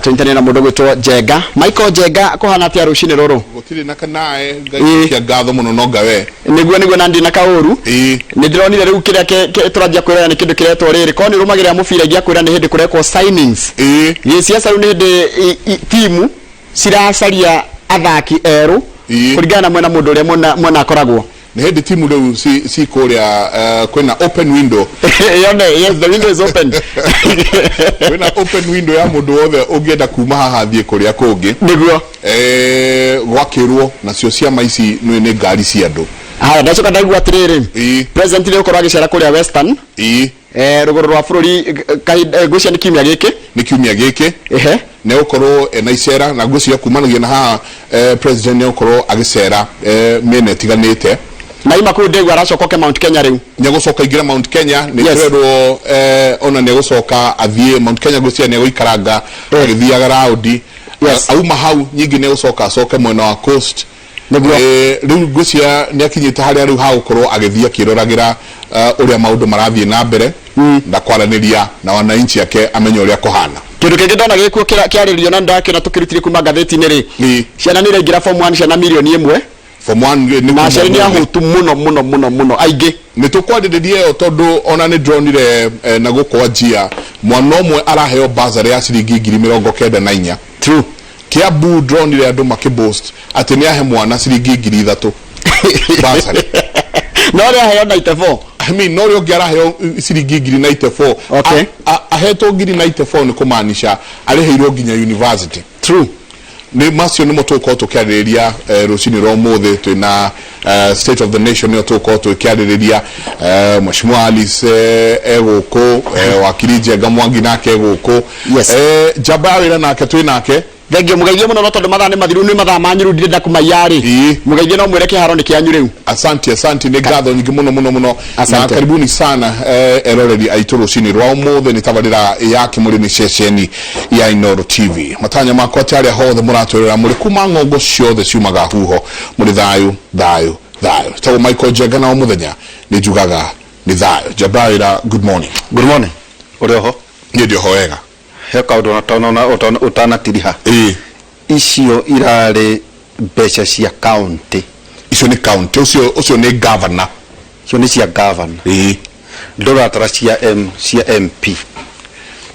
tuintane na mundu gwitwo Jenga. Michael Jenga kuhana atia rucini ruru? Gutiri na kanae ngai kia gatho muno no ngawe. Niguo na ndina kauru. Ni ndironire riu kiria turajia kwira ni kindu kiretwo riri ko ni rumagira mubira gia kwira ni hindi kurekwo signings. Siasa ru ni hindi timu ciracaria athaki eru kurigana mwena mundu uria mwena akoragwo. Ni hindi timu leo si korea kwena open window. Yes, the window is open. Kwena open window ya mundu wothe ungienda kuma haha thie kuria kungi. Niguo gwakirwo na cio ciama ici ni ngari cia andu. Ndacoka ndaigua atiriri. President ni ukorwo agicera kuria Western. Ruguru rwa bururi gucia ni kiumia giki. Ni kiumia giki. Ne ukorwo na icera na gucia kumanagia na haha president ni ukorwo agicera mene tiganite. Na ima kuru ndegu aracoka Mount Kenya riu. Nyagucoka igira Mount Kenya ni twero ona nyagucoka athie Mount Kenya gucia ni guikaranga agithiaga raudi. Auma hau nyingi ni gucoka acoke mwena wa coast. Riu gucia ni akinyite haria riu ha gukorwo agithia kiroragira uria maundu marathie na mbere na kwaraniria na wananchi yake amenye uria kuhana. Kindu kingi ndona gikuo kiaririo na ndakina tukirutire kuma gatheti-ini ri ciana ni rengira form 1 ciana milioni 1 form 1 ni na ciana ni ahutu muno aige ni tukwandiririe yo tondu ona ni dronire na gukwa njia mwana omwe araheo bazari ya ciringi 94,000. True. Kiambu dronire andu makiboast ati ni ahe mwana ciringi 3,000 bazari. No ria heo 94. I mean no rio ngiaraheo ciringi 94. Okay. Ahetwo 94 ni kumaanisha ariheirwo nginya university. True. Ni macio ni motoko tukiariria rucini ro muthe twina state of the nation ni motoko tukiariria Mheshimiwa Alice eguko wakiri Jenga Mwangi nake eguko Jabawira nake twinake thengio mugeithie muno no tondu mathaa ni mathiru ni mathaa manyiru ndirenda kumayari mugeithie no mwire kiharo ni kianyu riu. Asante ni ngatho nyingi muno na karibuni sana eroreri aitu rucini rwa muthe ni tabarira yake muri ni ceceni ya Inooro TV. Matanya makwa tari hothe muratwirira muri kuma ngongo ciothe ciumaga huho muri thayu. Tawo Michael Jenga na muthenya ni jugaga ni thayu. Jabawira, good morning. Good morning. Urioho? Ndio hoega. Heka utana tiriha. Icio irare mbeca cia county. Icio ni county, ucio ni governor. Icio ni cia governor. Ndora tara cia MP.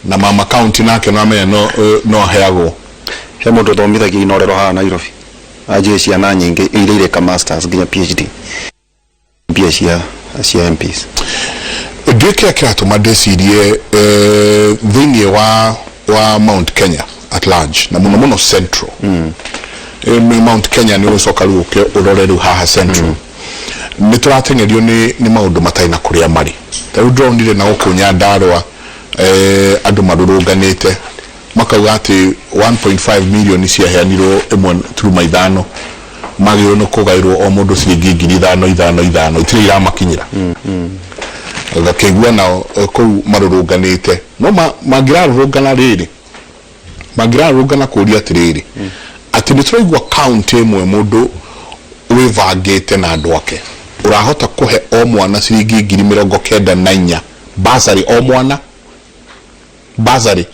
Na mama county nake no amenya no heago. He mundu thomithagia inorero haha Nairobi. Aje ciana nyingi ireire ka masters nginya PhD. Mbia cia MPs. Ndike kiratuma ndecirie thini wa Mount Kenya at large na muno central. Mount Kenya ni ucoka ruke uroreru haha central. Ni turatengerio ni maundu mataina kuria mari. Taru dronire na gukunya ndarwa andu marurunganite makauga ati 1.5 million cia heanirwo 1.5 magiro no kugairwo o mundu ciringi 5,000 itiri iramakinyira. Gakegua na ku marurunganite no magirarungana riri magirarungana kuria tiriri ati nituraigwa county imwe mundu wivangite na andu ake urahota kuhe o mwana ciringi 94,000 basari o mwana basari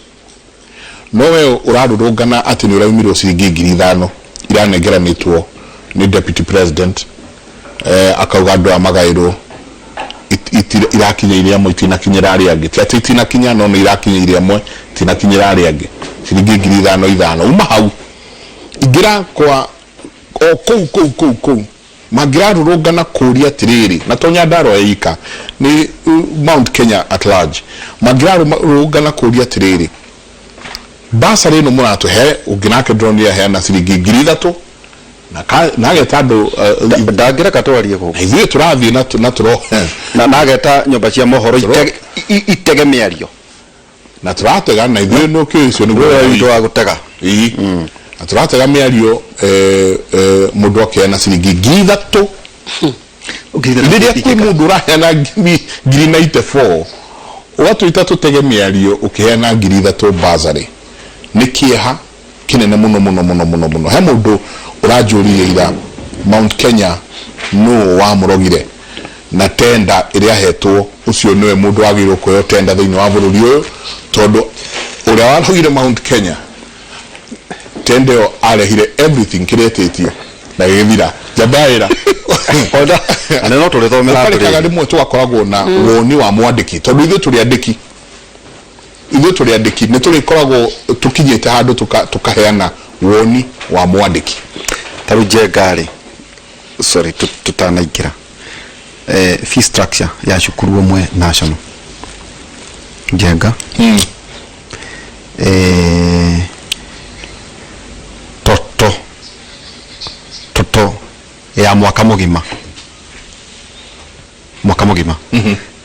nowe urarurungana ati ni uraumirwo ciringi 5,000 iranegeranitwo ni deputy president akauga andu amagairwo irakinya iria mo itinakinyira ari angi ti itinakinya no no irakinya iria mo itinakinyira ari angi ciringi 5,000 uma hau igira kwa kou magira rurungana kuria tiriri na tonya ndaro eika ni Mount Kenya at large magira rurungana kuria tiriri basari no muratu he uginake drone ya he na ciringi 3,000 na geta ndo ndagira katwarie ko ithuĩ turathie na turo na nageta nyumba cia mohoro itege miario na turatega na ithuĩ no kicio niguo ndo wa gutega na turatega miario mundu akiana ciringi 3,000 ndiria kwi mundu urahena 94 watu itatu tege miario ukihena 3,000 bazari ni kieha kinene muno he mundu urajuriye ira Mount Kenya no wa murogire na tenda iria hetwo ucio niwe mundu agirwo kuyo tenda thiini wa bururi uyu tondu uria warogire Mount Kenya Tendeo arehire everything kiretetio na githira jabaira oda ana no tole thomera aturi kale rimwe twakoragwo na woni wa mwandiki tondu ithu turi andiki ni turi koragwo tukinyete handu tukaheana woni wa mwandiki taruje gari sorry tutanaikira fee structure ya shukuru omwe national jenga toto ya mwaka mugima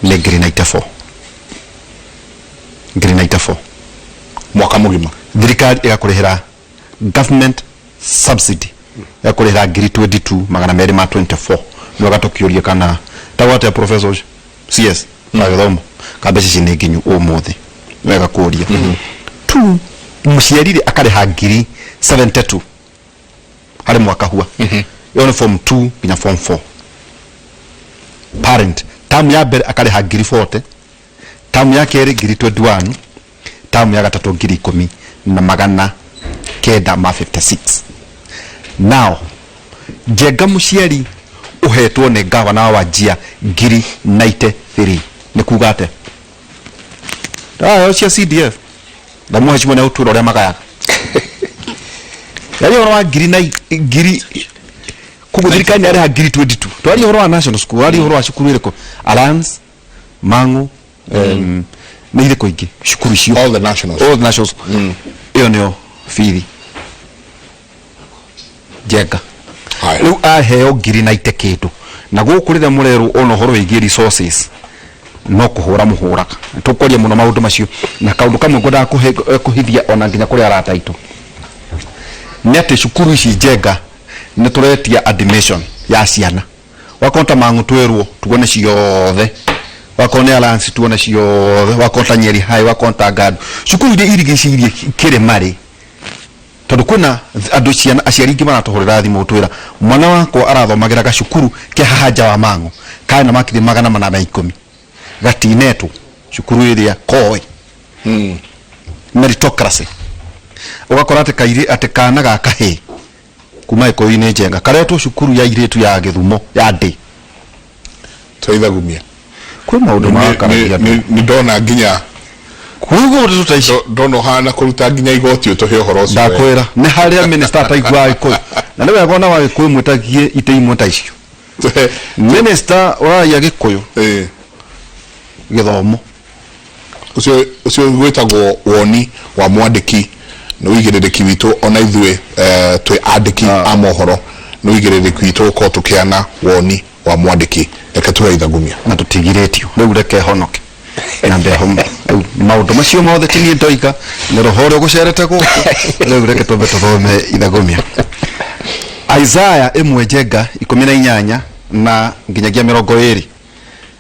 ni green 94 mwaka mugima thirikari igakurihira government subsidy ya kurihira ngiri 22 magana meri ma 24 no gatokiuria kana tawate professor CS agithomo kambe cini nginyu umuthi wega kuria tu muciarire akariha ngiri 72 hari mwaka huwa yo form 2 nginya form 4 parent tam ya ber akariha ngiri 40 tam ya keri ngiri 21 tam ya gatatu ngiri 10 na magana kenda ma 56 now jega muciari uhetwo ne gavana wa Wajir ngiri 93 ni kugate yo cia CDF da muheshimiwa na uturo ria magaya yari oro ngiri kuguthirikani ari ha ngiri 22 twari oro wa national school ari oro wa shukuru ireko Alliance Mangu ni ile koingi shukuru cio all the nationals iyo nio firi jega riu aheo ngiri 90 kindu na gukurire mureru ono horo igi resources no kuhura muhuraka tukoria muno maundu macio na kaundu kamwe ngoda kuhithia ona nginya kuri arataito nete shukuru ici jega ni turetia admission ya ciana wakonta Mangu twerwo tuone ciothe wakone Alliance tuone ciothe wakonta Nyeri High wakonta Gadu shukuru iri irigicirie kire mari tondu kuna andu ciana aciari ingi maratuhurira thimu twira mwana wako arathomagira gacukuru ke hahaja wa Mangu kana makiri magana 10 gatinetu shukuru iria koi meritocracy ugakora ate kaire ate kana gakahe kuma ikoine jenga karetu shukuru ya iretu ya Githumo ya ndi toithagumia kwi maundu makaragia ni ndona nginya kuigo tutaici ndono hana kuruta nginya igoti utohe uhoro ucio ndakwira ni haria minister taigwa iko na niwe gona wa iko mwitagie ite imwe taicio minister wa ya Gikuyu Githomo ucio gwetagwo woni wa mwandiki no igirereki witu ona ithwe twe andiki a mohoro no igirereki witu ko tukiana woni wa mwandiki reke tugeithagumia na tutigiretio riu reke honoke na mbeho maundu macio mothe tini ndoiga ni rohoro gucerete guku riu reke tumbe tuthome ithagumia Isaiah imwe jenga 18 na nginyagia 20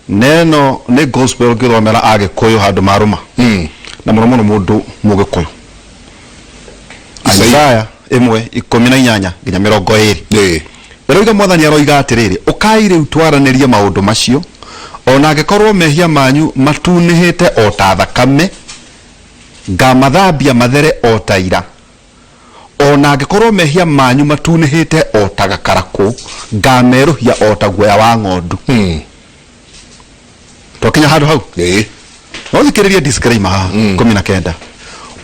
neno ni gospel githomera Agikuyu handu maruma na muno mundu mugikuyu Isaiah imwe 18 nginya 20 Eroiga mwathani aroiga atiriri ukaire utwaranirie maundu macio ona angikorwo mehia manyu matunihite o ta thakame ngamathambia mathere o ta ira ona angikorwo mehia manyu matunihite o ta gakaraku ngameruhia o ta guoya wa ng'ondu tokinya handu hau no thikiriria disclaimer 19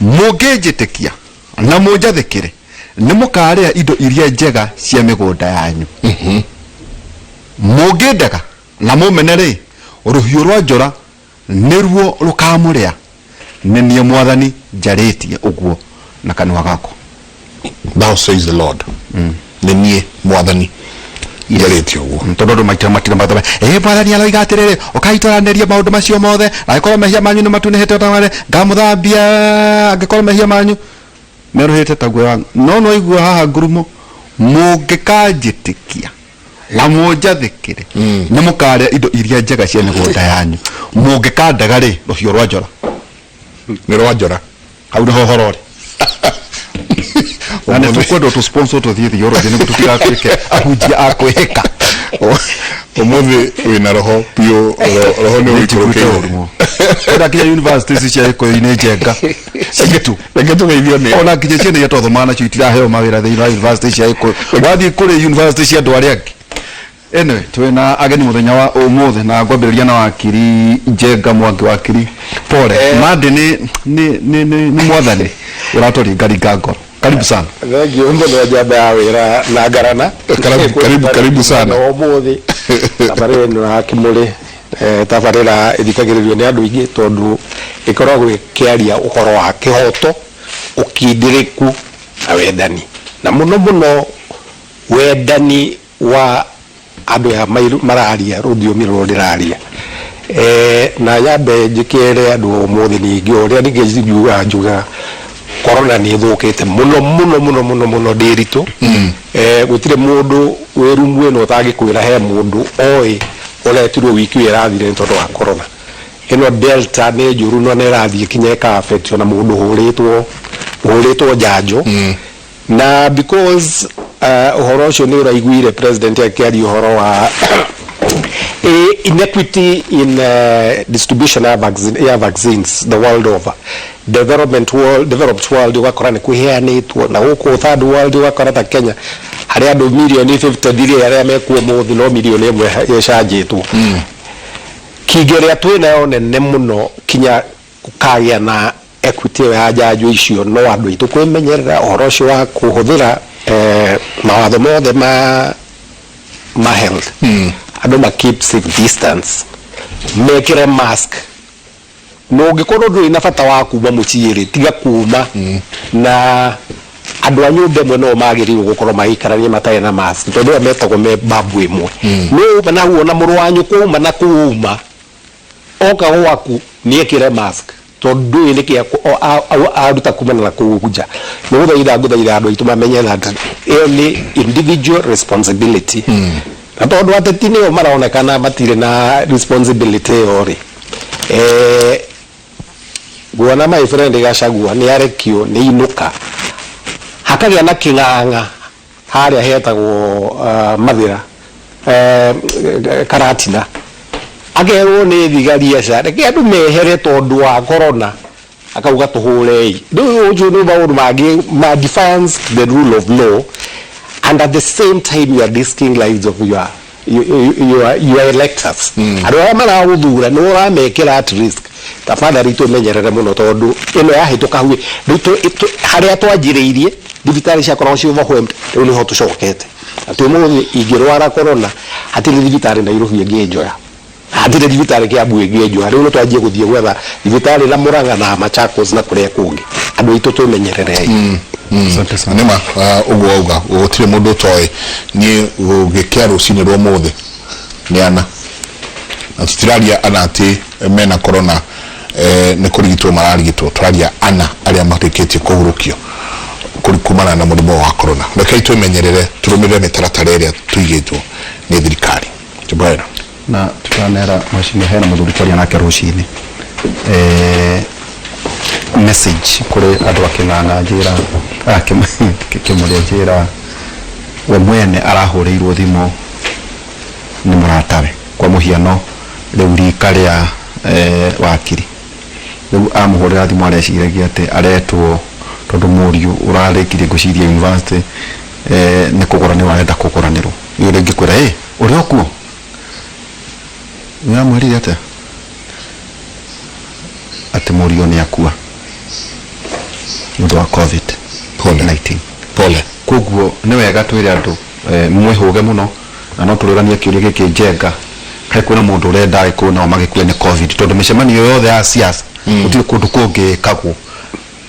mungijitikia na munjathikire ni mukaria indo iria njega cia migunda yanyu mungindaga na mumenere ruhiu rwa njora niruo rukamuria nenie mwathani njaritie uguo na kanwa gako thou says the Lord nenie mwathani njaritie uguo tondu maitira matira mwathani aroiga atiriri ukaitwaraneria maundu macio mothe agikorwo mehia manyu ni matunihite otamare ngamuthambia agikorwo mehia manyu meruhite taguo no igua haha ngurumo mungikanjitikia na munjathikire ni mukaria indo iria njega cia migunda yanyu mungikandaga ri ruhiu rwa njora ni rwa njora hau ni hohorori na ni tukwenda tu sponsor to thie theology ni tutigatuike ahunjia akwihika umuthi wina roho pio roho ni ukurukire ona kinya university cia iko ine jenga sigitu geithio ni ona kinya ciana ya totho mana citira heo mawira thini wa university cia iko wathi kuri university cia andu aria angi ene twina ageni muthenya wa umuthi na ngwambiriria na wakiri Njenga Mwangi wakiri pole madi ni mwathani uratoringaringa ngoro karibu sana thank you mbono jaba ya wira na ngarana karibu sana umuthi tabare na kimuri tabarira ithikagiririo ni andu ingi tondu ikoragwo ikiaria uhoro wa kihoto ukindiriku na wendani na muno wendani wa andu ya mararia rudhiomi ruriraria na yambe njikere andu umuthi ningi uria ningijuga njuga corona ni thukite muno ndiritu gutire mundu wirumwe no tagikwira he mundu oi uretirwo wiki irathire tondu wa corona ino delta ni njuru no nerathie kinya ka affect na mundu huritwo janjo na because uhoro ucio ni uraiguire president akiaria uhoro wa inequity in distribution of vaccines the world over. Developed world ugakora ni kuheanitwo na guku third world ugakora ta Kenya hari andu milioni 50 aria mekuo muthi no milioni imwe yechanjitwo kigeria twina yone ne muno kinya kukagia na equity ya janjo icio no andu itu kwimenyerera uhoro ucio wa kuhuthira mawatho mothe ma health andu ma keep 6 distance mekire mask no gikorwo nduri na bata wa kuma muciiri tiga kuma na andu a nyumba imwe no magirirwo gukorwo magikarania matai na mask tondu metagwo me babu imwe no bana huona muru wanyu kuma na kuma oka waku niekire mask tondu ile kia aruta kuma na kuja no guthaitha andu aitu mamenye that ni individual responsibility na tondu ateti nio maraonekana matire na responsibility yori guona my friend Gachagua ni arekio ni inuka hakagia na kinganga haria hetagwo Mathira Karatina agerwo ni thigaria cara ke andu mehere tondu wa corona akauga tuhure ndu uju ni bauru magi ma defense the rule of law and at the same time you are risking lives of your electors adu amara uthura no ramekira at risk tafadhali tumenyerere muno tondu ino yahituka hui haria twanjiriirie thibitari cia korwo cio overwhelmed riu niho tucokete atu muthi ingirwara corona hatiri thibitari Nairobi ngienjoya hatiri thibitari Kiambu ngienjoya riu no twanjie guthie gwetha thibitari na Murang'a na Machakos na kuria kungi andu itu tumenyerere asante sana nema uga utire mundu toy ni ugikia rucini rwo muthi ni ana Australia anati mena corona ni kurigitwo mararigitwo turaria ana aria makikitie kuhurukio kumana na murimu wa corona reke tumenyerere turumirire mitaratara iria tuigitwo ni thirikari tubwera na tutanera mashine hena muthuri twaria nake rucini message kuri andu aking'ang'a njira kimuria njira we mwene arahurirwo thimu ni muratawe kwa muhiano riu rika ria wakiri riu amuhurira thimu areciragia ati aretwo tondu muriu urarikire guciria university ni kugura ni warenda kuguranirwo iyo ringi kwira uri okuo ni amwirire ati muriu ni akua ndu wa COVID-19 pole koguo ni wega twire andu mwihuge muno na no tururanie kiuria giki Njenga kai kwina mundu urenda iko na magikue ni COVID tondu micemanio yothe ya siasa gutire kundu kungi kagwo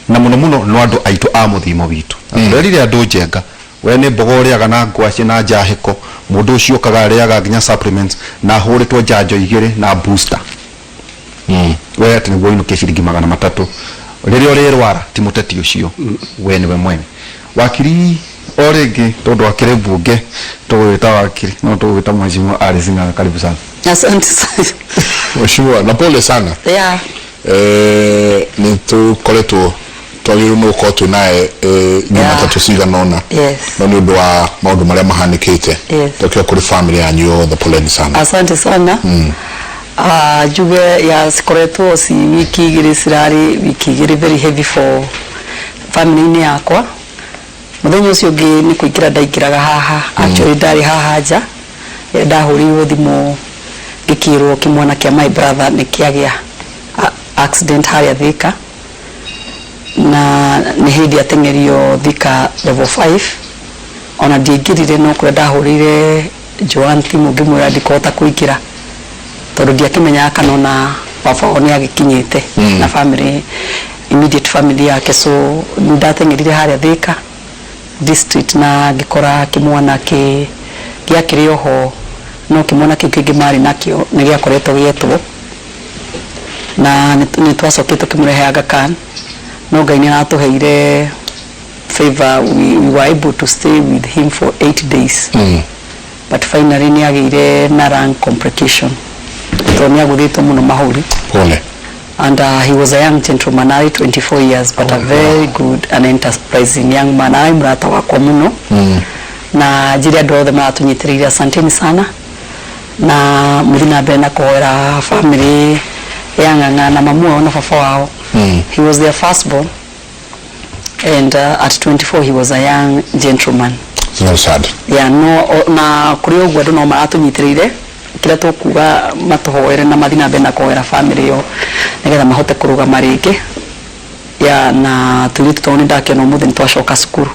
na muno no andu aitu a muthimo witu rerire andu Njenga we ni mbogo riaga na ngwaci na njahiko mundu ucio kaga riaga nginya supplements na huritwo njanjo igire na booster we ati ni woino keshiringi 300 riria rirwara ti muteti ucio we niwe mwene wakiri orege tondu akire bunge tugwita wakiri no tugwita mheshimiwa Alizinga karibu sana asante sana mheshimiwa na pole sana yeah ni tukoretwo twagiru no ko tunaye Jumatatu ciganona no ni undu wa maundu maria mahanikite tokyo kuri family yanyu the poleni sana. Asante sana. Juge ya sikoreto si wiki igiri sirari wiki igiri very heavy for family ni yakwa. Muthenya ucio ngi ni kuikira ndaikiraga haha actually ndari haha nja ndahuriwo thimu ngikirwo kimwana kia my brother ni kiagia accident haria Thika na ni hindi atengerio Thika level 5 ona ndiingirire no kure ndahurire Joan timu ngimwira ndikota kuikira tondu ndiakimenya kana na baba ni agikinyite na family immediate family yake so ndatengerire haria Thika district na gikora kimwana giakire oho no kimwana kingi mari nakio ni giakoretwo gietwo na ni twacokete kimurehe Aga Khan no Ngai ni atuheire favor we were able to stay with him for 8 days but finally ni agire na lung complication so ni aguthitwo muno mahuri pole and he was a young gentleman 24 years but a very good and enterprising young man ai mrata wakwa muno na jiri andu othe maratunyitirire asanteni sana na muthina mbere na kuhera family yanganga na mamu wao na baba wao he was their firstborn and at 24 he was a young gentleman. It's very sad. Yeah, no na kuri ogwo andu no maratunyitirire kira tukuga matuhoere na mathina mbere na kuhera family yo nigetha mahote kuruga maringi ya na tulitu toni ndake no muthini twacoka cukuru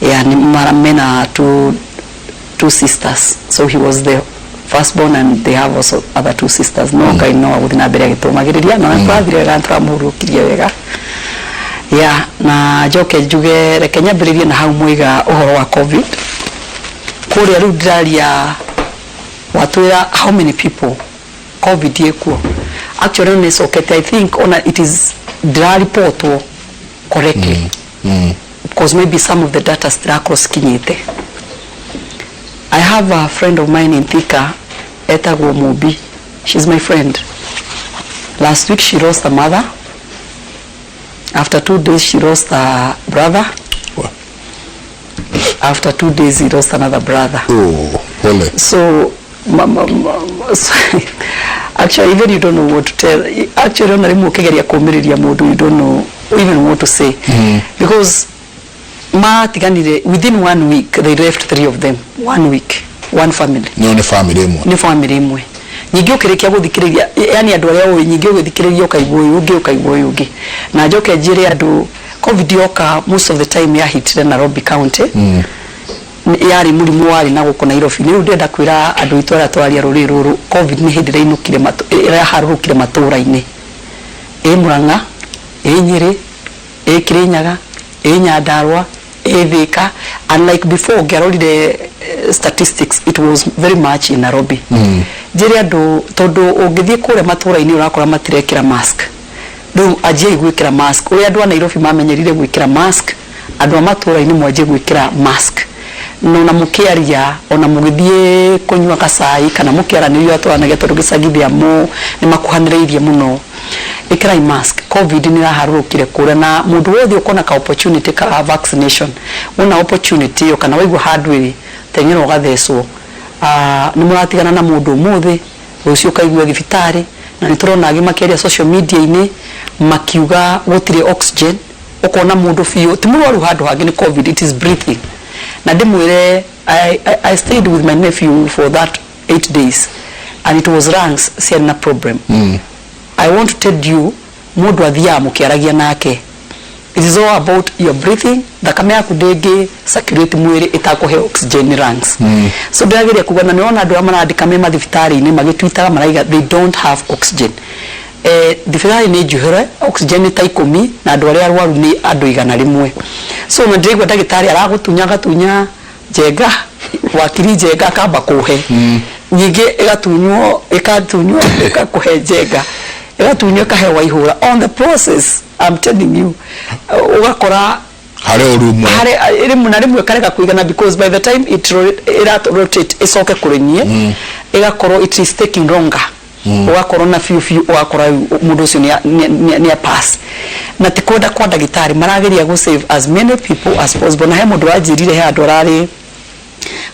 ya ni maramena two sisters so he was the firstborn and they have also other two sisters no Ngai no aguthina mbere agitumagiriria no twathire gantra murukirie wega ya na joke juge rekenya mbiririe na hau mwiga uhoro wa covid kuria riu ndiraria watwira how many people covid yekuo actually on is okay I think on it is report correctly because maybe some of the data still cross kinyite. I have a friend of mine in Thika etagwo Mubi. She's my friend. Last week she lost her mother. After 2 days she lost her brother. What? After 2 days he lost another brother. Oh, pole. So actually even you don't know what to tell. Actually on arimu kegeria kumiriria mundu you don't know even what to say because matiganire within 1 week they left 3 of them 1 week one family no ni family imwe ni family imwe nyingi ukirikia guthikiriria yani andu aria oyi nyingi uguthikiriria ukaigwa uyu ukaigwa uyu ungi na njoke njire andu covid yoka most of the time ya hit Nairobi County yari murimu wari na guko Nairobi ni ndenda kwira andu itwara twaria ruri ruru covid ni hindire inukire harurukire matura-ini Murang'a Nyeri Kirinyaga Nyandarua Thika and like before gerorire statistics it was very much in Nairobi jiri andu tondu ungithie kure matura-ini urakora matirekira mask riu ajie gwikira mask uri andu a Nairobi mamenyerire gwikira mask andu a matura-ini mwaje gwikira mask no na mukiaria ona mugithie kunywa kasai kana mukiaranirio atwanage tondu gicagithia mu ni makuhaniriirie muno ikirai mask covid ni raharurukire kure na mundu wothe ukona ka opportunity ka vaccination una opportunity yo kana waigwa hardware tengero gathecwo ni muratigana na mundu muthe ucio kaigwa thibitari na niturona agi makiaria social media ini makiuga gutire oxygen ukona mundu fio ti murwaru handu hangi ni covid it is breathing na ndimwire I stayed with my nephew for that 8 days and it was lungs na problem I want to tell you mundu athia mukiaragia nake it is all about your breathing thakame yaku ndingi circulate mwiri itakuhe oxygen lungs so ndageria kugana niona andu amarandika me mathibitari-ini magitwitaga maraiga they don't have oxygen thibitari ni juhere oxygen ta 10 na andu aria arwaru ni andu 100 so na ndigwa ndagitari aragutunya jenga wakiri jenga kamba kuhe nyingi igatunywo ikakuhe jenga igatunywo kahewa ihura on the process I'm telling you ugakora hare urumo hare rimwe kareka kuigana because by the time it rotate isoke kurenyie igakorwo it is taking longer ugakorwo na fiu ugakora mundu ucio ni a pass na tikwenda kwa ndagitari marageria go save as many people as possible na he mundu wajirire he andu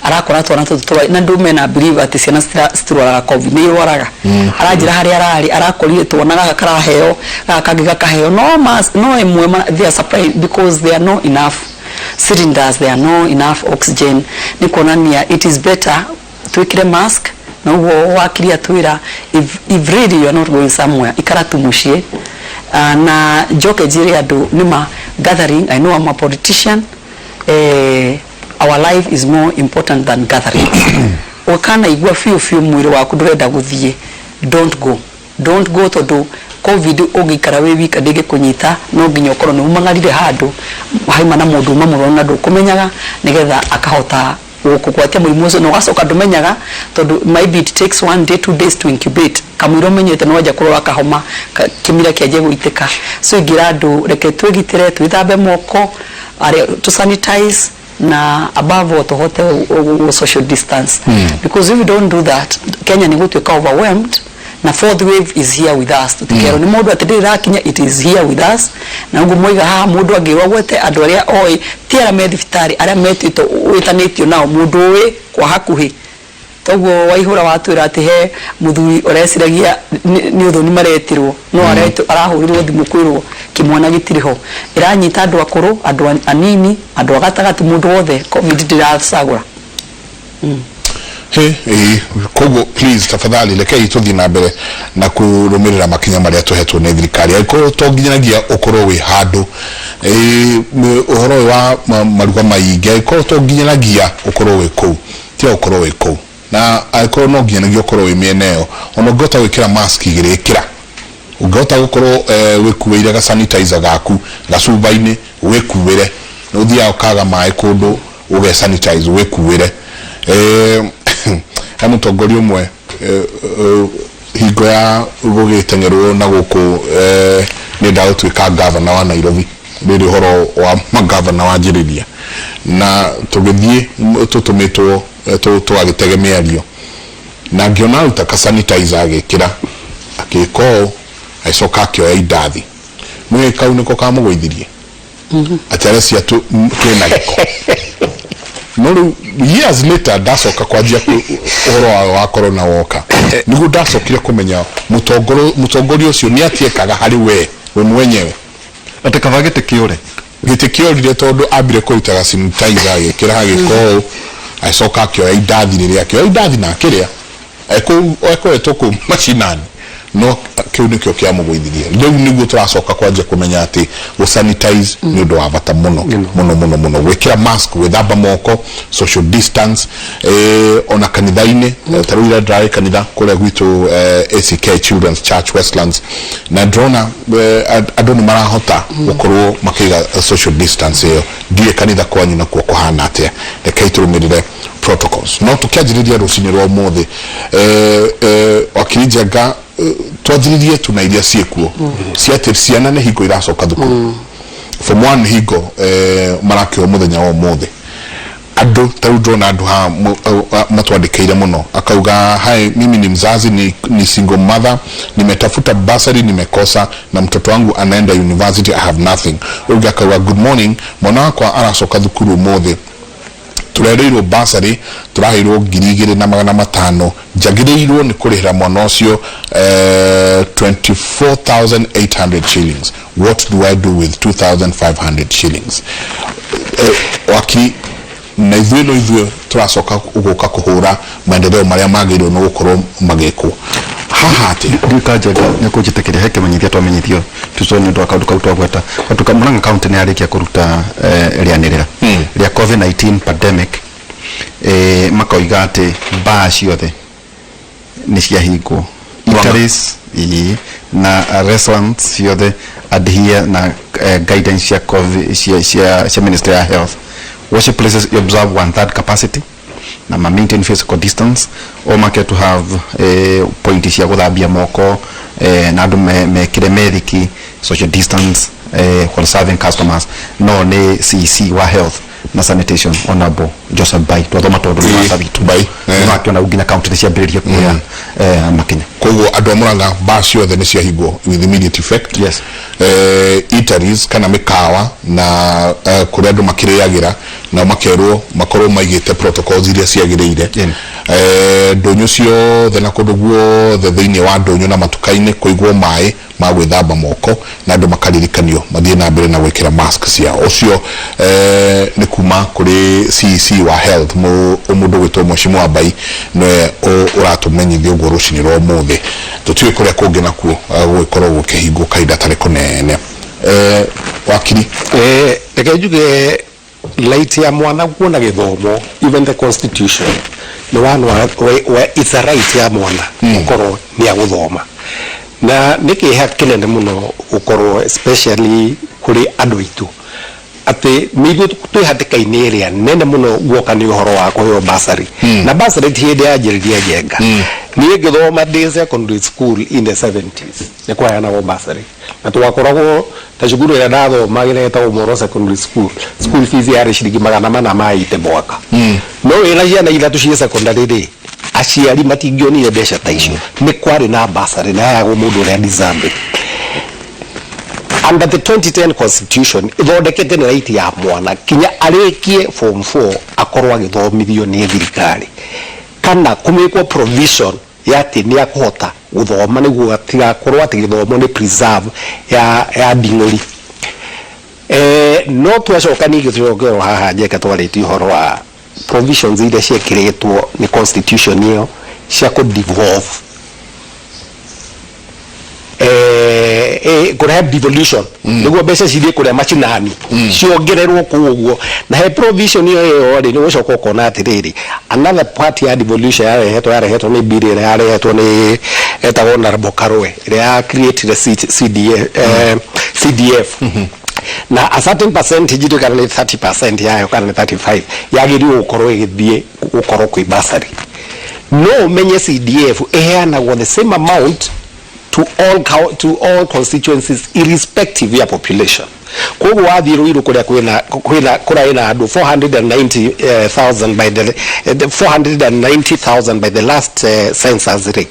arakora twana tutu na ndume na believe ati ciana citirwaraga covid ni irwaraga aranjira hari arari arakorire twonaga karaheo gakagigakaheo no emwe they are supply because they are not enough cylinders, there are no enough oxygen. Nikonania it is better twikire mask na uwo wakiria twira if really you are not going somewhere ikara tumushie na joke jiri adu nima gathering. I know I'm a politician. Our life is more important than gathering. Wakana igwa fiu mwiri waku ndurenda guthie, don't go to do covid ogikara we wika ndege kunyita no nginya ukorwo ni umangarire handu haima na mundu mamurona ndu kumenyaga nigetha akahota gukugwatia murimu ucio no gacoka ndumenyaga tondu maybe it takes 1 day 2 days to incubate kamwiro menyete no waja kurora kahoma kimira kiaje guitika so igira ndu reke twigitire twithambe moko to sanitize na above all to hotel social distance because if we don't do that Kenya ni gutwika overwhelmed na fourth wave is here with us tutikero ni mundu atidira kinya it is here with us na ngo moiga ha mundu agirwa gwete andu aria oi tiara medifitari aria metito witanitio nao mundu we kwa hakuhi toguo waihura watwira ati he muthuri oresiragia ni uthoni maretirwo no arahurirwo thimu kwirwo kimwana gitiriho iranyita andu akuru andu anini andu agatagati mundu wothe covid ndiracagura kogo please tafadhali lekei tuthi na mbere na kurumirira makinya maria tuhetwo ni thirikari aiko to nginyanagia ukorwo wi handu uhoro wa maruga maingi aiko to nginyanagia ukorwo wi kuu ti ukorwo wi kuu na aiko no nginyanagia ukorwo wi mieneo ono ngota wikira mask igirikira ungota gukorwo wikuweire ga sanitizer gaku gacuba-ini wikuwire uthia ukaga mai kundu uge sanitize wikuwire mutongoria umwe hingo ya gugitengerwo na guku ni ndagutwika governor wa Nairobi riri horo wa magavana wa njiriria na tugithie tutumitwo twagitegemeario na ngiona uta ka sanitizer agikira akiko aicoka kioya indathi mwe kau niko kamugwithirie atare cia twina giko no years later dacoka kwanjia uhoro wa corona woka nigu dacokire kumenya mutongoria ucio ni atiekaga hari we mwenyewe atakavagete kiore gitikiorire tondu ambire kurutaga sanitizer gikira hagiko aicoka kioya indathi riria kioya indathi na kiria eko etoku machinani no kiu nikio kia mugwithirie riu niguo turacoka kwanja kumenya ati go sanitize ni undu wa bata muno wikira mask withamba moko social distance ona kanitha-ini taruira ndrai kanitha kuria gwitu ACK Children's Church Westlands na drona andu ni marahota gukorwo makiga social distance iyo die kanitha kwanyu na kuhana atia rekei turumirire protocols no tukianjiriria rucini rwa muthi wakirijaga twajiririe tunairia ciekuo ciate ciana ne higo iracoka thukuru from one higo marakio muthenya wa muthi andu tarudona andu ha matwandikeire muno akauga hai mimi ni mzazi ni single mother nimetafuta bursary nimekosa na mtoto wangu anaenda university I have nothing uga akawa good morning mwana wako aracoka thukuru muthi turereirwo bursary turahirwo 2,500 njagireirwo ni kurihira mwana ucio 24,800 shillings. What do I do with 2,500 shillings? Waki na ithuĩ turacoka uguka kuhura maendeleo maria magirwo no gukorwo magekwo haha ati ndikajaga niko jitekere heke menyithia twamenyithio tuzone ndo akaundu kau twagweta atuka Murang'a county ni arikia kuruta rianirira ria COVID-19 pandemic makoiga ati baa ciothe ni ciahingwo eateries na restaurants ciothe adhere na guidance cia COVID cia Ministry of Health. Worship places you observe 1/3 capacity na maintain physical distance or market to have point cia guthambia moko na andu mekire methiki social distance while serving customers no ni CC wa health na sanitation honorable Joseph Bai twathoma tondu ni wasa bitu Bai akiona uginya county ni ciambiririe kuya makinya koguo andu a Murang'a basi othe ni ciahingwo with immediate effect. Yes. Eateries kana mikawa na kuria andu makiriagira na makerwo makorwo maigite protocols iria ciagiriire ndonyo ciothe na kundu guothe thiini wa ndonyo na matukaini kuigwo mai ma gwithamba moko na andu makaririkanio mathie na mbere na gwikira mask cia ucio ni kuma kuri CEC wa health mundu gwitwo Mheshimiwa Bai no uratumenyithia uguo rucini rwa muthi tutiwe kuria kungi nakuo gukorwo gukihingo kaida tari kunene wakiri rekejuge light ya mwana kuona githomo even the constitution no one where it's a right ya mwana ukorwo ni aguthoma na nikiha kinene muno ukorwo especially kuri andu itu ati migu twihatikaini area nene muno guoka ni uhoro wa kuheo basari na basari ti ya jiriria jenga ni githoma ndi secondary school in the 70s ni kwa yana basari na twakoragwo ta shuguru ya dado magire ta Umoro secondary school fees ya shilingi 400 maite mwaka no ina jana ila tushie secondary day aciari matingionire mbeca ta icio ni kwari na basari na ya mundu ria deserve. Under the 2010 constitution ithondekete ni right ya mwana kinya arikie form 4 akorwo agithomithio ni thirikari kana kumikwo provision ya tini ya kuhota guthoma niguo atigakorwo ati githomo ni preserve ya dingori no twacoka ni gicokero haha njeka twareti uhoro wa provisions iria ciakiretwo ni constitution iyo cia ku devolve kurehe devolution niguo mbeca cithie kuria machinani ciongererwo kuguo na he provision iyo ri ni gucoka ukona atiriri another part ya devolution yarehetwo ni bill ira yarehetwo ni etagwo honorable Karwe ira ya create the CDF na a certain percentage ito kana 30% yayo kana 35 yagirirwo ukorwo igithie ukorwo kwi basari no menye CDF eheanagwo the same amount to all constituencies irrespective ya population koguo wathiru iru kuria kwina andu 490,000 by the 490,000 by the last census rate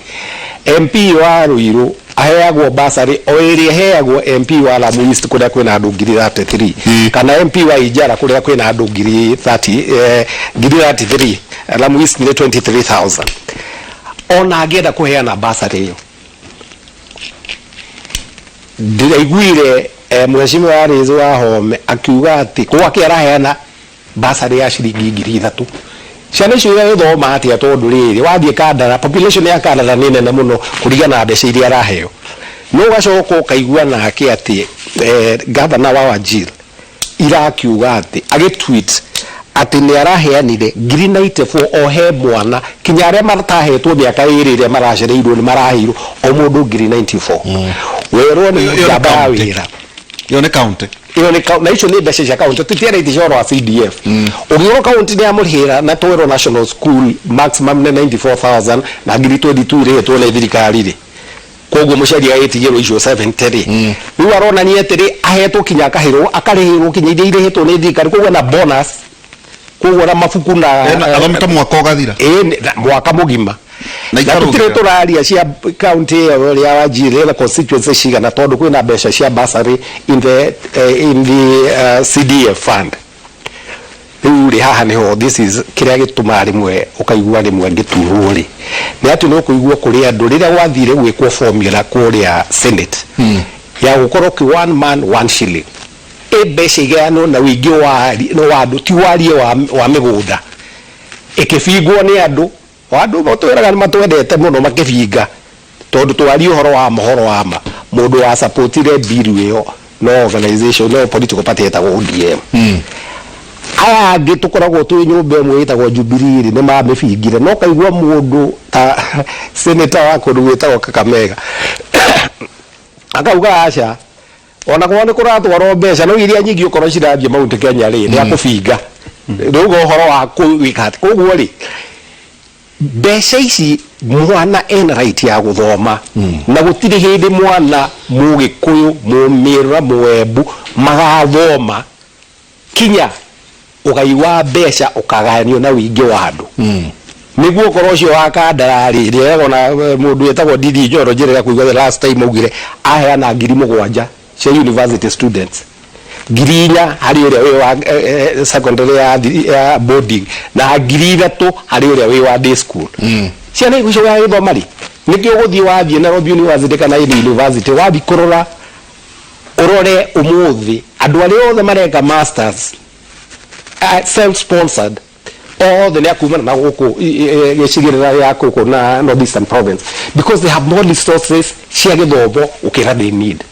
MP wa Ruiru aheagwo basari o area heagwo MP wa Lamu East kuria kwina andu 33 kana MP wa Ijara kuria kwina andu 33 Lamu East ni 23,000 ona agenda kuheana basari hiyo ndiraiguire Mheshimiwa Rezo wa Home akiuga ati kwa kiaraheana basari ya shilingi 3,000 ciana icio ithoma atia tondu riri wathie Kandara population ya Kandara ni nene muno kurigana na mbeca iria araheo no gacoka ukaigua nake ati governor wa Wajir irakiuga ati agitweet ati ni araheanire 94 ohe mwana kinya aria matahetwo miaka iri maracereirwo ni marahirwo o mundu 94 werwo ni jaba wira yo ni county na icio ni mbeca cia county tutiere itishoro wa CDF ugioro county ni amurihira na Twero National School maximum ni 94,000 na 22 irehetwo ni thirikari ri koguo muciari agitigirwo icio 70 riu arona ni etiri ahetwo kinya akahirwo akarihirwo kinya irehetwo ni thirikari koguo na bonus koguo na mafuku na athomete mwaka ugathira mwaka mugima na tutire turaria cia county ya Wajir na constituency cigana tondu kwina mbeca cia basari in the CDF fund uri haha niho this is kiria gituma rimwe ukaigua rimwe ngiturwo ri ni atu no kuigua kuri andu riria wathire gwikwo formula kuria Senate ya gukorwo ki one man one shilling mbeca igano na wingi wa andu ti warie wa migunda ikibingwo ni andu motwiraga ni matwendete muno makibinga tondu twari uhoro wa mohoro wa ma mundu wa supportire bill iyo no organization no political party etagwo ODM aya ngitukoragwo twi nyumba imwe itagwo Jubilee ni mamibingire no kaigwa mundu ta senator wa kundu gwitagwo Kakamega akauga acha ona kwa ni kuratwaro mbeca no iria nyingi ukorwo cirathie Mount Kenya ri ni akubinga ndugo uhoro wa kuwikati koguo ri mbeca ici mwana ena right ya guthoma na gutiri hindi mwana mugikuyu mumira mwembu magathoma kinya ukaiwa mbeca ukagayanio na wingi wa andu niguo korosho wa kandarari rĩego na mũndũ etagwo Didi Nyoro njĩrĩga kũigua the last time augire aheana 7,000 cia university students 4,000 harĩ ũrĩa wĩ wa secondary ya boarding na 3,000 harĩ ũrĩa wĩ wa day school ciana icio ya gĩthoma rĩ nĩkĩo gũthiĩ wathiĩ Nairobi University kana any university wathi kũrora urore umuthi andũ arĩa othe mareka masters self sponsored othe nĩ akumana na gũkũ gĩcigĩrĩra ya gũkũ na Northeastern Province because they have more resources cia gĩthomo ũkĩra they need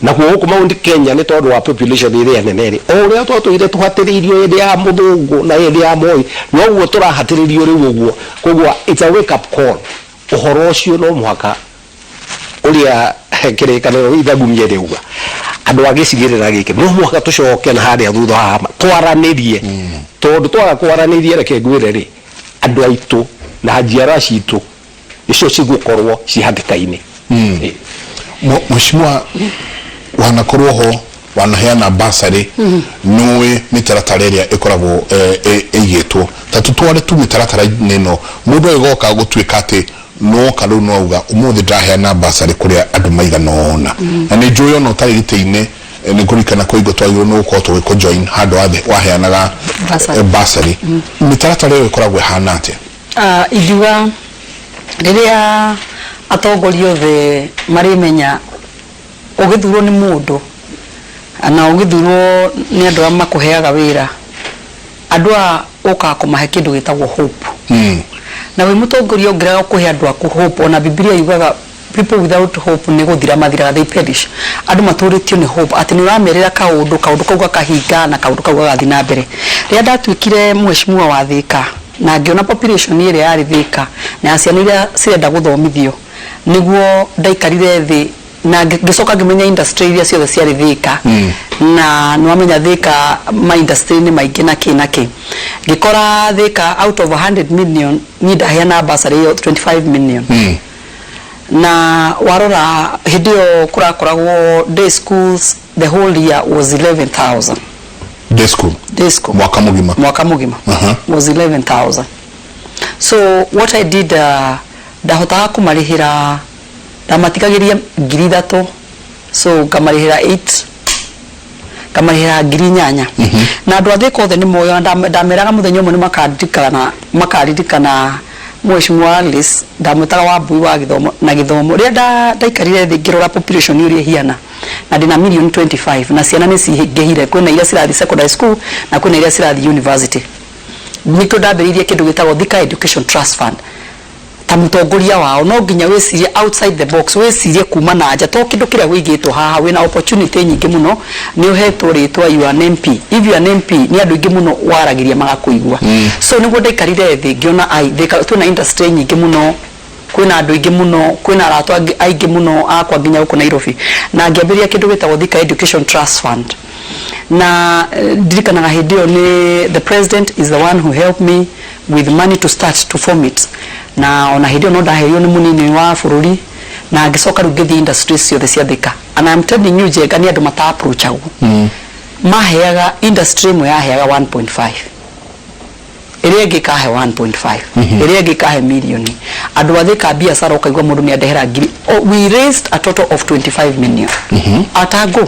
na gũkũ Mount Kenya nĩ tondũ wa population ĩrĩa nene rĩ o ũrĩa twatũire tũhatĩrĩirio hĩndĩ ya mũthũngũ na hĩndĩ ya Moi noguo tũrahatĩrĩrio rĩu ũguo koguo it's a wake up call ũhoro ũcio no mũhaka ũrĩa kĩrĩkanĩro ithagumie rĩuga andũ agĩcigĩrĩra gĩkĩ no mũhaka tũcoke na harĩa thutha haha twaranĩrie tondũ twaga kwaranĩria reke ngwĩre rĩ andũ aitũ na njiara citũ icio cigũkorwo cihatĩka-inĩ Mheshimiwa wanakorwo ho wanaheana basari nũĩ mĩtaratara ĩrĩa ĩkoragwo ĩigĩtwo ta tũtware tu mĩtaratara-inĩ ĩno mũndũ agoka gũtuĩka atĩ no karu no auga umuthi ndaheana basari kũrĩa andũ maigana ona na nĩ njũĩ ona ũtarĩ gĩtĩ-inĩ nĩ kũrikana kũigwo twagĩrĩirwo nĩ gũkorwo tũgĩkũjoin handũ waheanaga basari mĩtaratara ĩyo ĩkoragwo ĩhana atĩa ingiuga rĩrĩa atongoria othe marimenya ũgĩthurwo nĩ mũndũ na ũgĩthurwo nĩ andũ arĩa makũheaga wĩra andũ a ũka kũmahe kĩndũ gĩtagwo hope na wĩ mũtongoria ũngĩrega kũhe andũ aku hope ona Biblia yugaga people without hope nĩ gũthira mathiraga they perish andũ matũrĩtio nĩ hope atĩ nĩ ũramerĩra kaũndũ kau gakahinga na kaũndũ kau gagathiĩ na mbere rĩrĩa ndatuĩkire mheshimiwa wa Thika na ngĩona population ĩrĩa yarĩ Thika na ciana iria cirenda gũthomithio nĩguo ndaikarire thĩ na ngĩcoka ngĩmenya industry iria ciothe ciarĩ Thika na nĩwamenya Thika ma industry nĩ maingĩ na kĩ ngĩkora Thika out of 100 million ni ndaheana basari yo 25 million na warora hĩndĩ ĩyo kũrakoragwo day schools the whole year was 11,000 day school mwaka mugima was 11,000 so what I did ndahotaga kũmarĩhĩra ndamatigagĩria 3,000 so ngamarĩhĩra 8 ngamarĩhĩra 8,000 na andũ athĩ othe nĩ moyo ndameraga mũthenya ũmwe nĩ makaririkana Mheshimiwa Alice ndamwĩtaga Wambui wa gĩthomo na gĩthomo rĩrĩa ndaikarire thĩ ngĩrora population ĩrĩa hiana na ndĩna 1,25,000 na ciana nĩ cingĩhire kwĩna iria cirathi secondary school na kwĩna iria cirathi university nĩkĩo ndambĩrĩirie kĩndũ gĩtagwo Thika Education Trust Fund ta mũtongoria wao no nginya wĩcirie outside the box wĩcirie kuma na nja to kĩndũ kĩrĩa wĩigĩtwo haha wĩna opportunity nyingĩ mũno nĩ ũhetwo rĩtwa you an MP if you an MP nĩ andũ aingĩ mũno waragĩria magakũigua so nĩguo ndaikarire thĩ ngĩona twĩna industry nyingĩ mũno kwĩna andũ aingĩ mũno kwĩna arata aingĩ mũno akwa nginya gũkũ Nairobi na ngĩambĩrĩria kĩndũ gĩtagwo Thika Education Trust Fund na ndirikanaga hĩndĩ ĩyo nĩ the president is the one who helped me with money to start to form it na ona hĩndĩ ĩyo no ndaherio nĩ mũnini wa bũrũri na ngĩcoka rĩu ngĩthiĩ industries ciothe cia Thika and I'm telling you Njenga nĩ andũ mata-approachagwo maheaga industry ĩmwe yaheaga 1.5 ĩrĩa ĩngĩ kahe 1.5 ĩrĩa ĩngĩ kahe milioni andũ athĩka biacara ũkaigua mũndũ nĩ andehera ngiri we raised a total of 25 million atago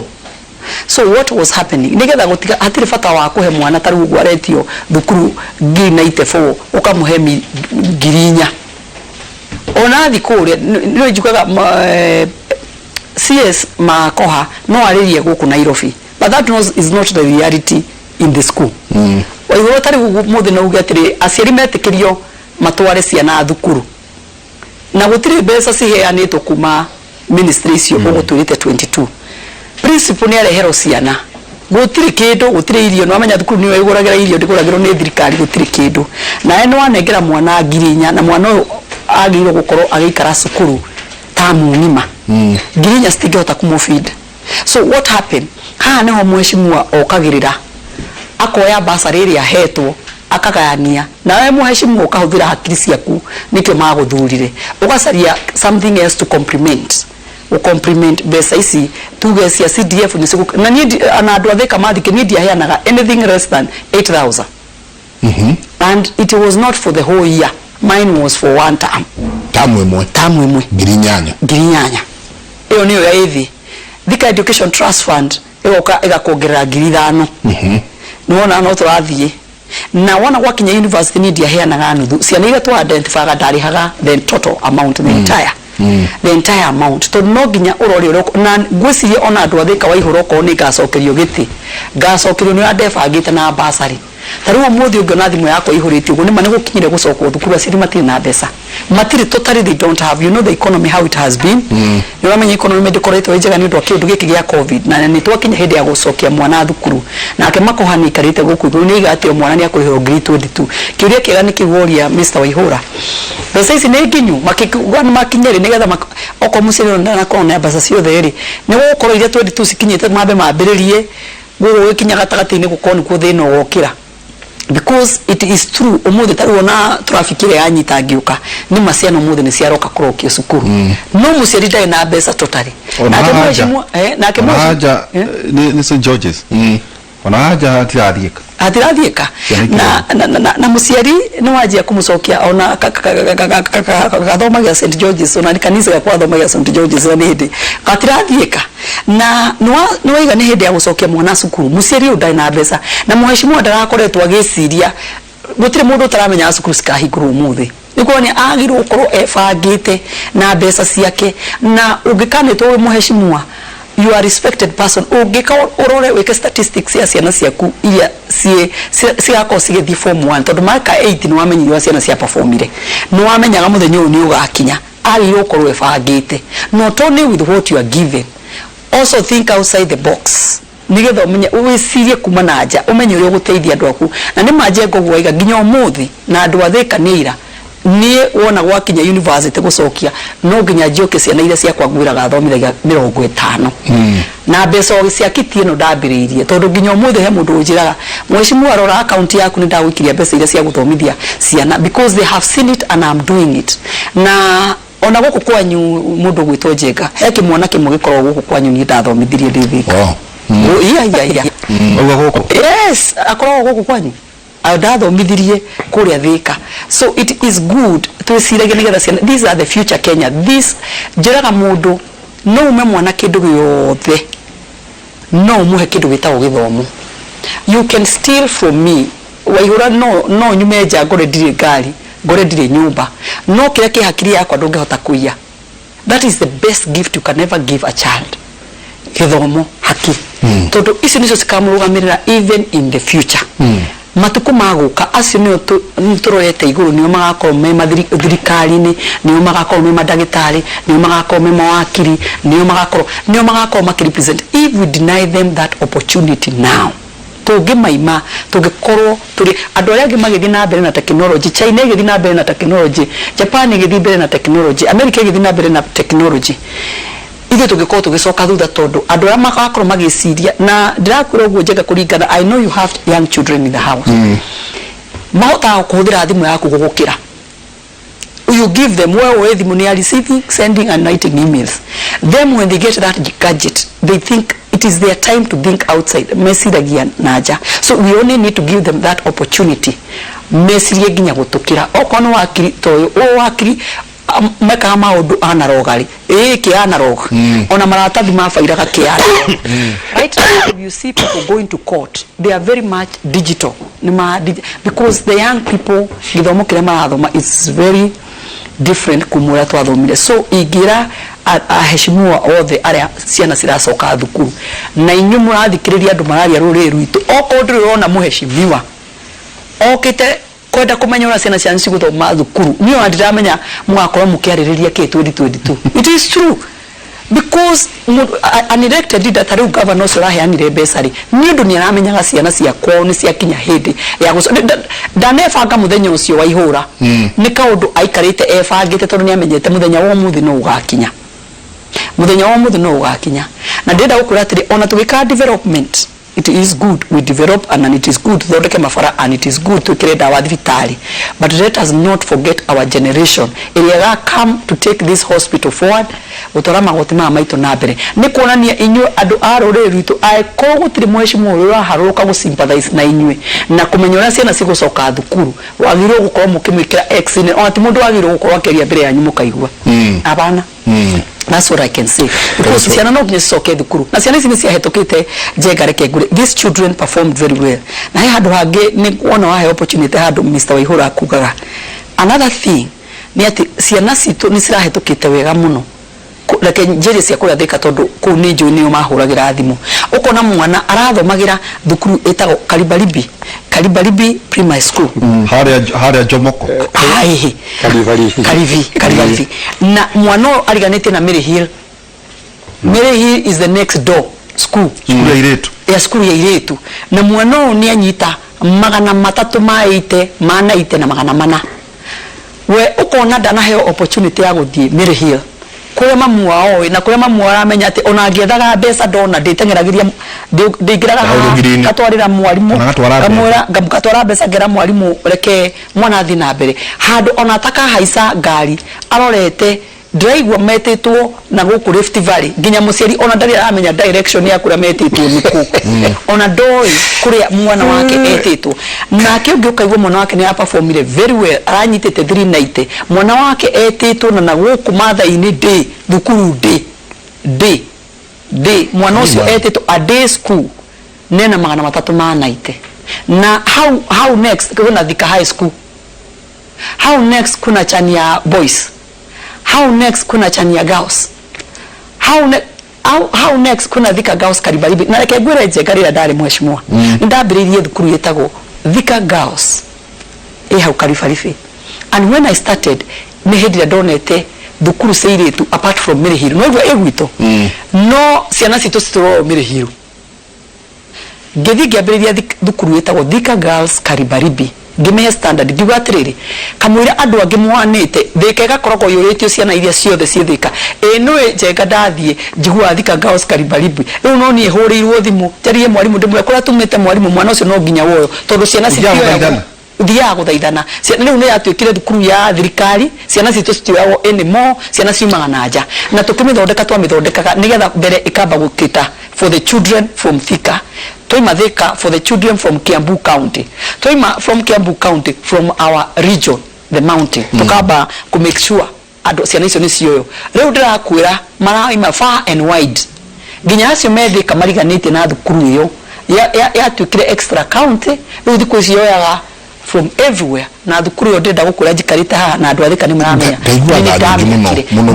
so what was happening nigetha gũtiga hatirĩ bata wa kũhe mwana ta rĩu gwaretio thukuru 94 ukamũhe 4,000 ona thikũ ũrĩa nĩ njugaga CS Makoha no arĩrie gũkũ Nairobi but that is not the reality in the school waigua tarĩ mũthĩ na uge atĩrĩ aciari metĩkĩrio matware ciana thukuru na gũtirĩ mbeca ciheanĩtwo kuma ministry icio ũgũtwĩrĩte 22 principal nĩ arehero ciana gũtirĩ kĩndũ gũtirĩ irio no amenya thukuru nĩ wĩgũragĩra irio ndĩgũragĩrwo nĩ thirikari gũtirĩ kĩndũ na eno anengera mwana 4,000 na mwana agĩrĩirwo gũkorwo agĩikara cukuru tamu ng'ima 4,000 citingĩhota kũmũfeed so what happened haha nĩho mheshimiwa okagĩrĩra akoya basari ĩrĩa ahetwo akagayania na wewe mheshimiwa ukahũthĩra hakiri ciaku nĩkĩo magũthurire ugacaria something else to complement o compliment besa ici tuge cia CDF ni siku na ni ana andu atheka mathike ni dia heanaga anything less than 8,000 and it was not for the whole year, mine was for one term. Tamu imwe girinyanya iyo niyo ya hivi Thika Education Trust Fund igakongerera 5,000 niwona no turathie na wana gwakinya university ni dia heanaga nuthu ciana iga twa identify ndarihaga the total amount the entire amount to no ginya urori uroko na ngwicirie ona andu athika wa ihuroko ni gacokerio giti gacokerio ni andebangite na basari taruo muthi ungiona thimu yako ihuriti ugo ni mane gukinyire gucokwo thukuru aciri matiri na mbeca matiri totally they don't have, you know the economy how it has been you know menya economy ndikoretwo njega ni ndu kindu giki gia covid na ni twakinya hindi ya gucokia mwana thukuru na ake makohani karite guku ni igatio mwana ni akurihwo ngiri 22 kiuria kiega ni kiguria Mr. Waihura mbeca ici ni nginyu makigwa makinyere nigetha oko muciri na kona mbeca ciothe ri ni gukorwo iria 22 cikinyite mambe mambiririe gugu gikinya gatagati-ini gukoni ku thina wokira because it is true umuthi taruona traffic ile yanyita ngiuka ni maciano muthi ni ciaroka kurokio cukuru no muciari ndai na mbeca totally na ke haja ni St George's ona haja atirathieka na muciari ni wajia kumucokia ona gathomagia St George's ona ni kanisa ya kwathomagia St George's na hindi atirathieka na no iga ni hindi ya gucokia mwana cukuru muciari ndai na mbeca na muheshimiwa ndarakoretwo agiciria gutire mundu taramenya cukuru cikahingurwo muthi nikuo ni agirwo ukorwo ebangite na mbeca ciake na ungikanitwo wi muheshimiwa you are respected person ugika urore weke statistics ya ciana ciaku iria ciako cigethi form 1 tondu maka 8 ni wamenyirwa ciana cia performire ni wamenyaga muthenya uyu ni ugakinya ari ukorwo ebangite not only with what you are given, also think outside the box nigetha umenye wicirie kuma na nja umenye uria guteithia andu aku na ni manje ngogwa iga nginya umuthi na andu athika nira ni wona gwakinya university gucokia no nginya njoke ciana iria cia kwangwiraga thomithagia 50 na mbeca ciakitie no ndambiriirie tondu nginya umuthi he mundu unjiraga mweshimua rora account yaku ni ndagwikiria mbeca iria cia guthomithia ciana because they have seen it and I'm doing it na ona guku kwanyu mundu gwitwo Njenga he kimwana kimwe gikorwo guku kwanyu ni ndathomithirie ndithika iya yes akorwo guku kwanyu ndathomithirie kuria Thika so it is good twiciragie nigetha ciana these are the future Kenya this njiraga mundu no ume mwana kindu giothe no muhe kindu gitagwo githomo you can steal from me Waihura no nyume nja ngore ndire ngari ngore ndire nyumba no kira ki hakiri yakwa ndungihota kuiya that is the best gift you can ever give a child githomo haki tondu ici nicio cikamurugamirira even in the future matuku maguka acio ni turorete iguru ni magakorwo me thirikari-ini ni magakorwo me madagitari ni magakorwo me mawakiri ni magakorwo makirepresent if we deny them that opportunity now tungimaima tungikorwo turi andu aria angi magithi na mbere na technology China igithi na mbere na technology Japan igithi mbere na technology America igithi na mbere na technology ithe tungikorwo tugicoka thutha tondu andu aria magakorwo magiciria na ndirakwira uguo Njenga kuringana I know you have young children in the house mahota kuhuthira thimu yaku gugukira you give them where thimu ni receiving sending and writing emails them when they get that gadget they think it is their time to think outside mesiragia naja so we only need to give them that opportunity mesirie ginya gutukira okono wakiri toyo o wakiri meka maundu anarogari ki analog ona maratathi mafairaga ki right now if you see people going to court they are very much digital because the young people githomo kire marathoma is very different kumura twathomire so igira aheshimiwa othe aria ciana ciracoka thukuru na inyu murathikiriria andu mararia ruri rwitu oko ndirona muheshimiwa okite kwenda kumenya ura ciana cianyu ciguthoma thukuru niyo ndiramenya mugakorwo mukiaririria ki 2022 it is true because an elected leader tariu governor ciraheanire mbeca ri ni undu ni aramenyaga ciana ciakwa ni ciakinya hindi ya ndanebanga muthenya ucio Waihura ni kaundu aikarite ebangite tondu ni amenyete muthenya wa muthi no ugakinya na ndenda gukwira atiri ona tugika development it is good we develop and it is good thondeke mafara and it is good to create our vitali, but let us not forget our generation area come to take this hospital forward utorama gotima maito na mbere ni kuonania inyu andu arore ritu aiko gutiri mweshimu rura haruka go sympathize na inywe na kumenyora ciana cigucoka thukuru wagirwo gukorwo mukimwikira excellent ona ti mundu wagirwo gukorwo akeria mbere yanyu mukaigwa abana that's what I can say because ciana no nginya cicoke thukuru na ciana ici ni ciahetũkĩte njenga reke ngure these children performed very well na he handu hangi ni wona wahe opportunity handu Mr. Waihura akugaga another thing ni ati ciana citu ni cirahetũkĩte wega muno reke njĩrĩ cia kũrĩa Thika tondu kũu nĩ njũĩ nĩo mahũragĩra thimũ ũkona mwana arathomagira thukuru ĩtagwo Karibaribi Primary School haria Jomoko Karivari na mwana ariganĩte na Mary Hill. Mary Hill is the next door school ya iretu school ya iretu na mwana ni anyita 380 na 400 we ukona ndanahe opportunity ya guthie Mary Hill kuria mamu wao na kuria mamu aramenya ati ona ngiethaga mbeca ndona nditengeragiria ndingiraga katwarira mwarimu ngamukatwara mbeca ngera mwarimu reke mwana athi na mbere handu ona taka haica ngari arorete ndaigwa metitwo na guku Rift Valley nginya muciari ona ndari aramenya direction ya kuria metitwo nuku ona ndoi kuria mwana wake etitwo na kĩngĩ ũkaigwa mwana wake ni performire very well aranyitĩte 390 mwana wake etitwo na guku matha-inĩ day thukuru day mwana ũcio etitwo a day school nena 390 na how next kuna Thika High School, how next kuna Chania Boys, how next kuna Chania Girls, how next kuna Thika Girls Karibaribi na reke ngwire njengarira ndari mweshimwa ndambiririe thukuru yetagwo Thika Girls hau Karibaribi and when I started ni hindi ndonete thukuru seiritu apart from Mary Hill no igwa egwito no ciana citu citoro Mary Hill ngithi ngiambiriria thukuru yetagwo Thika Girls Karibaribi ngimehe standard ndigatiriri kamwira andu angi mwanite Thika gakoragwo yuritio ciana iria ciothe ci Thika nwe njenga ndathie njigua Thika Girls Karibaribi riu no nie huriirwo thimu jarie mwarimu ndimwe kura tumite mwarimu mwana ucio no nginya woyo tondu ciana citioya thia guthaithana riu ni yatuikire thukuru ya thirikari ciana citu citioyagwo anymore ciana ciumaga na nja na tukimithondeka twamithondekaga nigetha mbere ikamba gukita for the children from Thika toima Thika for the children from Kiambu County toima from Kiambu County from our region the mountain tukamba to make sure ado ciana icio ni cioyo riu ndirakwira maraima far and wide nginya acio me Thika mariganite na thukuru iyo ya tuikire extra county riu thiku cioyaga from everywhere na thukuru yo ndenda gukura njikarite haha na andu athika ni maramenya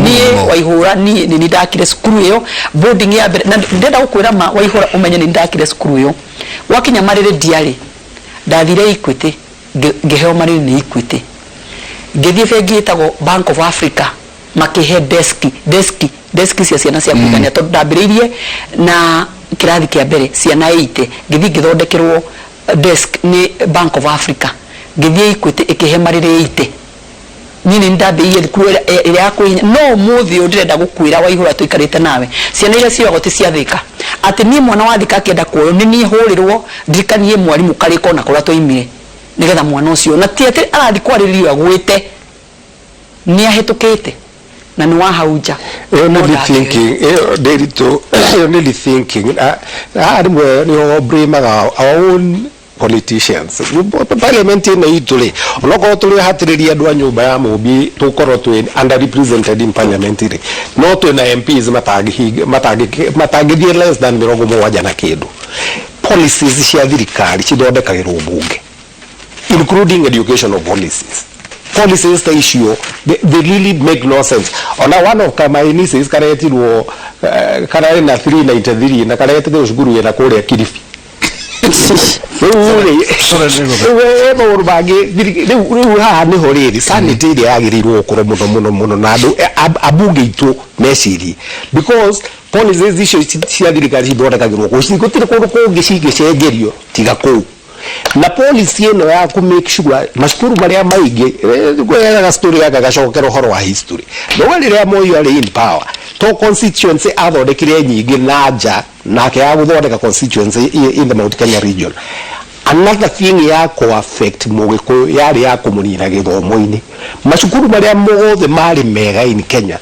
ni Waihura ni ndakire cukuru iyo boarding ya na ndenda gukwira ma Waihura umenye ni ndakire cukuru iyo wakinya marire diari ndathire Equity ngiheo marire ni Equity ngithie bengi itagwo Bank of Africa makihe deski cia ciana cia kuigania tondu ndambiriirie na kirathi kia mbere ciana 8 ngithi ngithondekerwo desk ni Bank of Africa ngithie Equity ikihe marire 8 nini ndambiriirie thukuru ira ya kuinya no muthi ndirenda gukwira Waihura tuikarite nawe ciana iria cio goti cia Thika ati ni mwana wa Thika akienda kuoyo ni ni hurirwo ndirikanie mwarimu kariko na kura toimire nigetha mwana ucio na ti ati arathi kwariririo agwite ni ahetukite na ni wa hauja only thinking arimwe ni obrimaga our own politicians parliament na itule onoko tuli hatiriria andu a nyumba ya mubi tukorwo twi underrepresented in parliament ri no twi na MPs matangithie less than 70 na kindu policies cia thirikari cithondekagirwo bunge including educational policies the issue they really make no sense. One of my nieces karetirwo karare na 393 na karetirwo cukuru na kuria Kilifi no urbange riu haha ni horiri sanity ria yagirirwo kuro muno na andu abunge itu meciri because policies issue cia thirikari ithondekagirwo gutire kundu kungi cingicengerio tiga kuu na policy eno ya ku make sure mashukuru maria maingi ngoyaga story ya gacokero horo wa history no wali ria Moi ari in power to constituency athondekire nyingi na nja nake aguthondeka constituency in the Mount Kenya region. Another thing ya co-affect Mugikuyu yari ya kumunina githomo-ini. Macukuru maria mothe mari mega in Kenya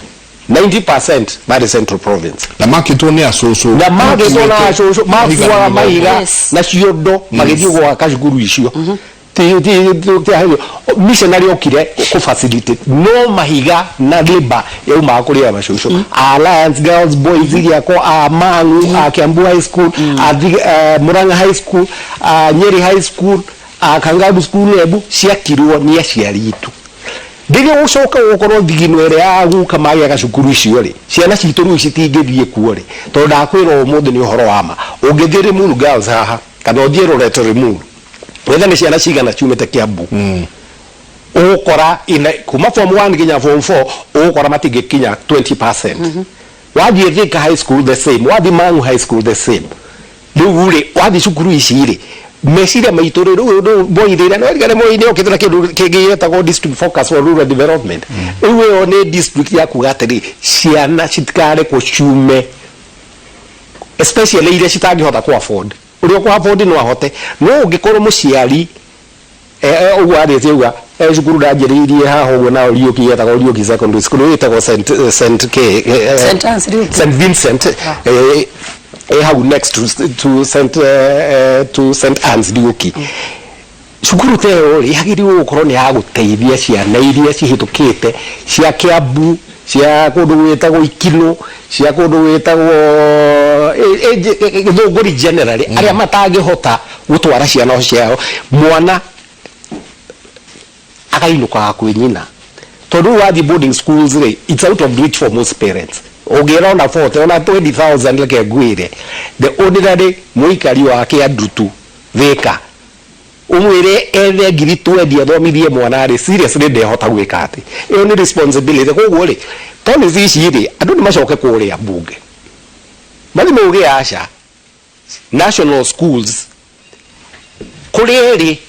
90% mari Central Province. Na makitwo ni acucu. Na makitwo na acucu makuaga mahiga na ciondo magithii gwaka cukuru icio. Missionary okire ku facilitate no mahiga na labor yauma kuri abacucu. Alliance Girls Boys iria ko Mangu, Kiambu High School, Murang'a High School, Nyeri High School, Kangabu School ebu ciakirwo ni aciari itu. Ndiyo ucoka gukorwo thigino ire yagu kama ya gacukuru icio ri ciana citu ru citingithie kuo ri tondu ndakwira umuthi ni uhoro wa ma ungithire Mulu Girls haha kana uthie Loreto Rimuru wetha ni ciana cigana ciumite Kiambu ukora ina kuma form 1 nginya form 4 ukora matingikinya 20%. Wathie Thika High School the same, wathie Mangu High School the same. Riu ri wathie cukuru ici ri meciria maitu ru boirira no ngare moine okithira kindu kingiyetagwo district focus for rural development. Iwe one district ya kugatiri ciana citikare ko ciume especially ile citangihota ku afford urio ku afford no ahote no ungikorwo muciari ugwari tiuga cukuru ndajiririe haha uguo na Oriuki yetagwo Oriuki secondary school yetagwo St Vincent hau next to St Anne's Oriuki. Cukuru teo ri hagiriwo gukorwo ni ya guteithia ciana iria cihitukite cia Kiambu cia kundu wetagwo Ikino cia kundu wetagwo Githunguri generally aria matangihota gutwara ciana ciao mwana akainuka kwinyina tondu wathi boarding schools ri it's out of reach for most parents. Ogera na 40 ona 20,000 leke gwire the ordinary muikari wa Kiandutu Thika umwire ethe ngiri 20 athomithie mwana ri seriously ndehota gwika ati iyo ni responsibility koguo ri policy ici ri andu ni macoke kuria bunge bali muge asha national schools kuri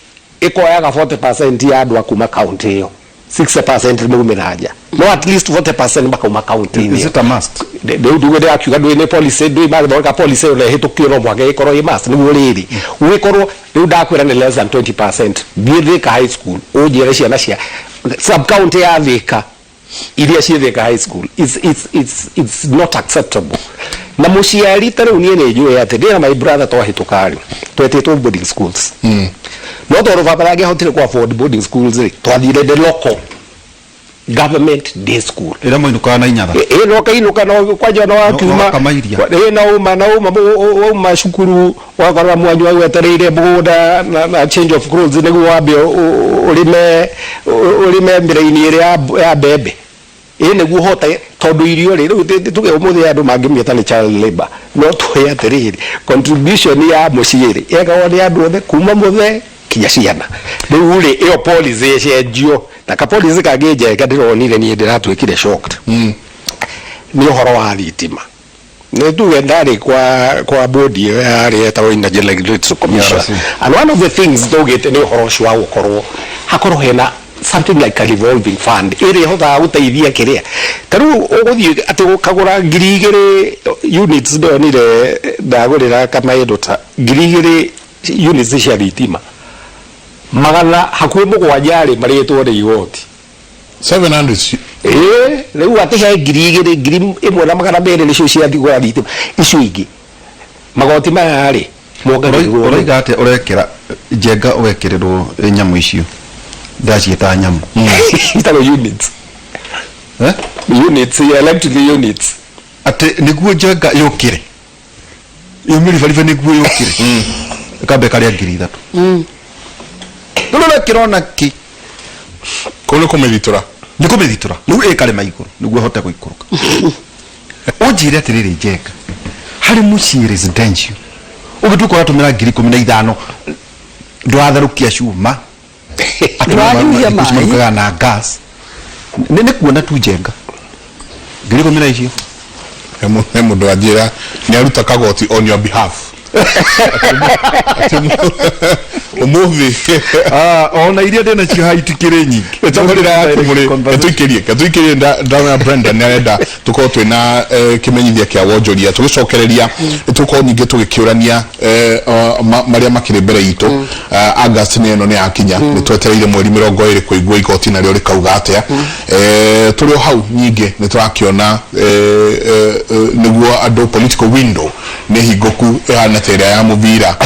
ikoyaga 40% ya andu akuma county iyo 60% muumiraja no at least 40% bakuma county is it a must ndu de akiuga ndu ne policy ndu ba policy ole hitukio no mwage ikoro i must ni riri wikoro ndu ndakwira ni less than 20% Thika High School ujire ciana cia sub county ya Thika iria cia Thika High School it's not acceptable. Na muciari tare unie ne juu ate ndira my brother to hitukari twetete boarding schools no toro vaparage hotire kwa afford boarding schools ri twathire the local government day school ira muinuka na inyatha no kainuka no kwaja no atuma na uma shukuru wakora mwanyu wetereire buda na change of clothes niguo wambe urime mbiraini iri ya bebe niguo hota tondu irio ri tuge umuthi andu mangimieta ni child labor no tuya atiriri contribution ya muciiri ega ni andu othe kuma muthe kinya ciana riu ri iyo policy cenjio na ka policy kangije ndironire ni ndiratwikire shocked ni uhoro wa thitima ni tuge ndari kwa body yari etagwo Energy Regulatory Commission and one of the things tugite ni uhoro cio wa gukorwo hakorwo hena something like a revolving fund iri hotha guteithia kiria taru uguthie ati ukagura ngiri units ndo nire ndagurira kama edota ngiri units cia thitima magana hakuhi mugwajari maritwo ri igoti 700 riu ati he ngiri imwe na magana meri nicio cia thigura thitima icio ingi magoti maya ri mwongagirwo oiga ati urekera jenga ugekererwo nyamu icio ndacieta nyamu itago units units electric units ati niguo jenga yukire yumiri baribe niguo yukire kambe karia ngiri 3 ndona kirona ki kule kumeditora nigu ekare maiguru niguo hote guikuruka ujire atiriri jenga hari muci residential ugitukora tumira ngiri 15 ndwatharukia cuma Ndwanyuhia mai na gas nene kuona tu jenga ngiri 10 icio mundu ajira ni aruta kagoti on your behalf umuthi ona iria ndena cio haitikire nyingi etabarira yake muri katuikirie ndana Brenda nenda tuko twina kimenyithia kia wonjoria tugicokereria tuko nyingi tugikiurania maria makire mbere itu August neno ni akinya ni twetereire mweri 20 kuigua igoti na rio rikauga atia turi hau nyingi ni turakiona niguo andu political window ni hingoku ehana teria ya muvira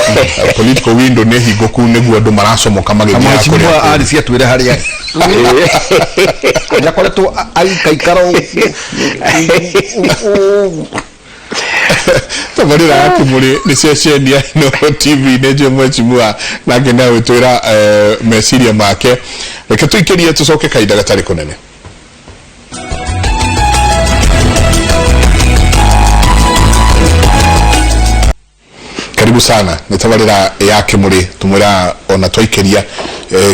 political window ni hingoku niguo andu maracomoka magithia kuria ari cia twire haria ya koleto aikaikaro tabarira yake muri ni ceceni ya no TV neje mwechimua na ngena witwira meciria make reke tuikerie tucoke kaida gatari kunene. Karibu sana nitabarira yake muri tumura ona twaikeria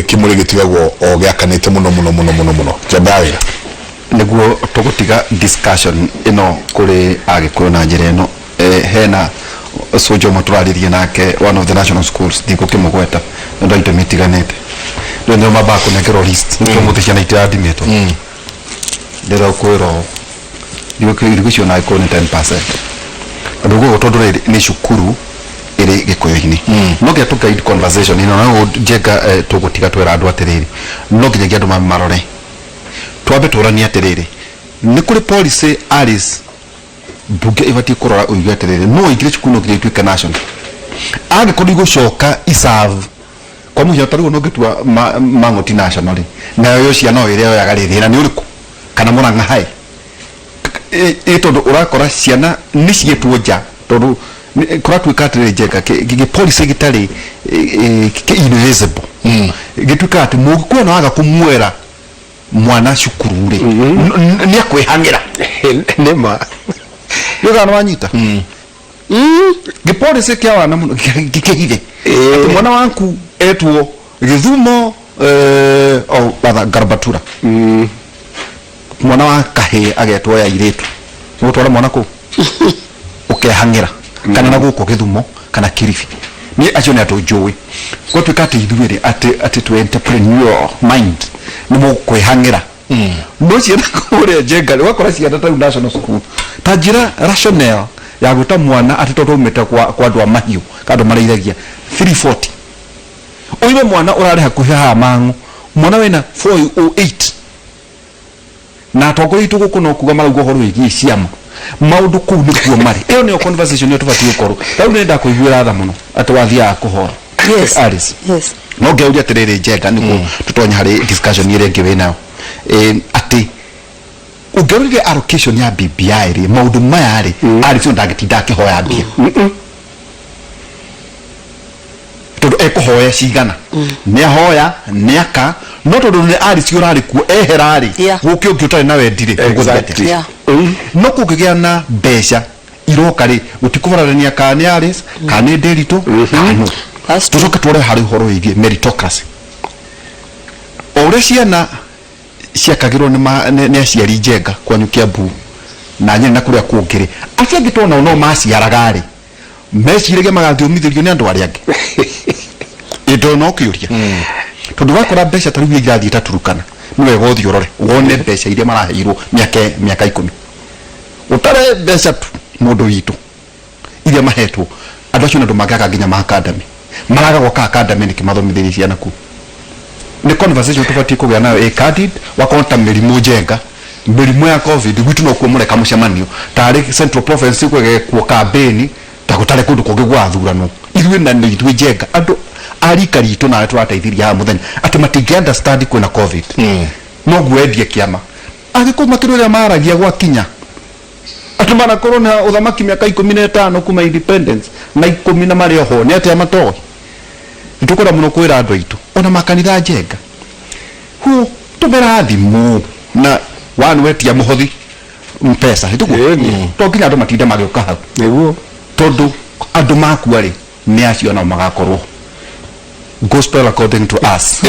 kimuri gitigagwo o giakanite muno jabawira niguo tugutiga discussion ino kuri agikuyu na njira ino hena sojo maturaririe nake one of the national schools diko kimugweta ndo itemitiganete ndo mabako na kero list ndo mutisha na itadimeto ndero kwero diko cio na iko ni 10% ndugo gotondore ni shukuru iri gikuyu-ini no gya tuguide conversation ino na jega tugutiga twera andu atiriri no nginya andu marore twabe turania atiriri ni kuri policy Alice buge ibati kurora uyu atiriri no igire chikuno gire twika national age kodi gucoka iserve kwa muhiyo tarigo no gitwa mangoti national na yo cia no ire yo yagarithira ni uriku kana muranga hai itondo urakora ciana ni cietwoja tondu kora twikatiriri jeka gige policy gitari invisible gituka ati mugu no aga kumwera mwana shukuru ri ni akwihangira nema yoga no anyita gipole se kya wana muno gikehire ati mwana wanku etwo githumo o baba garbatura mwana wa kahe agetwo ya iretu gutwara mwana ko ukehangira kana na guko githumo kana kirifi ni acio ne atojowe kwa twikati ithuire ati to entrepreneur mind ni mo kwihangira no ciana kure jenga wakora ciana ta national school tajira rationale ya guta mwana ati toto umete kwa ndwa mahiu kando maraithagia 340 oiwe mwana urare hakuhi ha mangu mwana wena 408 na toko itu gukuno kuga marugo horo igi ciama maundu ku ni kuo mari iyo ni conversation yo tubati ukoro tau nenda kuiguira tha muno atwathia kuhoro yes Alice yes no ngeuria tiriri jenga niko tutonya hari discussion ire ngiwe nayo ati ugerire allocation ya BBI ri maundu maya ri ari cio ndagitinda kihoya mbia todo ekuhoya cigana ni ahoya ni aka no todo ni ari cio rari ku eherari gukio ngutari na wendire exactly no kugigia na mbeca irokari utikuvarania kani Alice kani Derito kanu tucoke twore hari horo wigie meritocracy ore ciana ciakagirwo ni aciari njenga kwanyukia bu na nyene na kuria kungiri acia ngitona no maciaragari mecirige magathiumithirio ni andu aria angi indo no kiuria tondu wakora mbeca tariu irathi taturukana ni wega uthiorore wone mbeca iria maraheirwo miaka 10 utare mbeca tu mundu witu iria mahetwo andu acio ndu magaga nginya ma academy maraga goka academy ni kimathomithirie ciana ku ni conversation tufati kugia nayo candid wakonta mirimu jenga mirimu ya covid gwitu no kumureka mucemanio tari central province kwege ku campaign takutare kundu kungi gwathurano ithuĩ na nĩ ithuĩ jenga andũ arika ritũ na tũrateithiria ha mũthenya atĩ matingi understand kwĩna covid no gwendie kĩama agĩkorwo makĩrũrĩa maragia gwakinya atĩ manakorwo na ũthamaki mĩaka 15 kuma independence na 10 marĩ oho nĩ atĩa matoĩ nĩtũkwenda mũno kwĩra andũ aitũ ona makanitha jenga hu tũmĩra thimũ na wanu wetia mũhothi mpesa hĩtũkuo to nginya andũ matinda magĩũka hau nĩguo tondu andu makua ri ni acio na magakorwo gospel according to us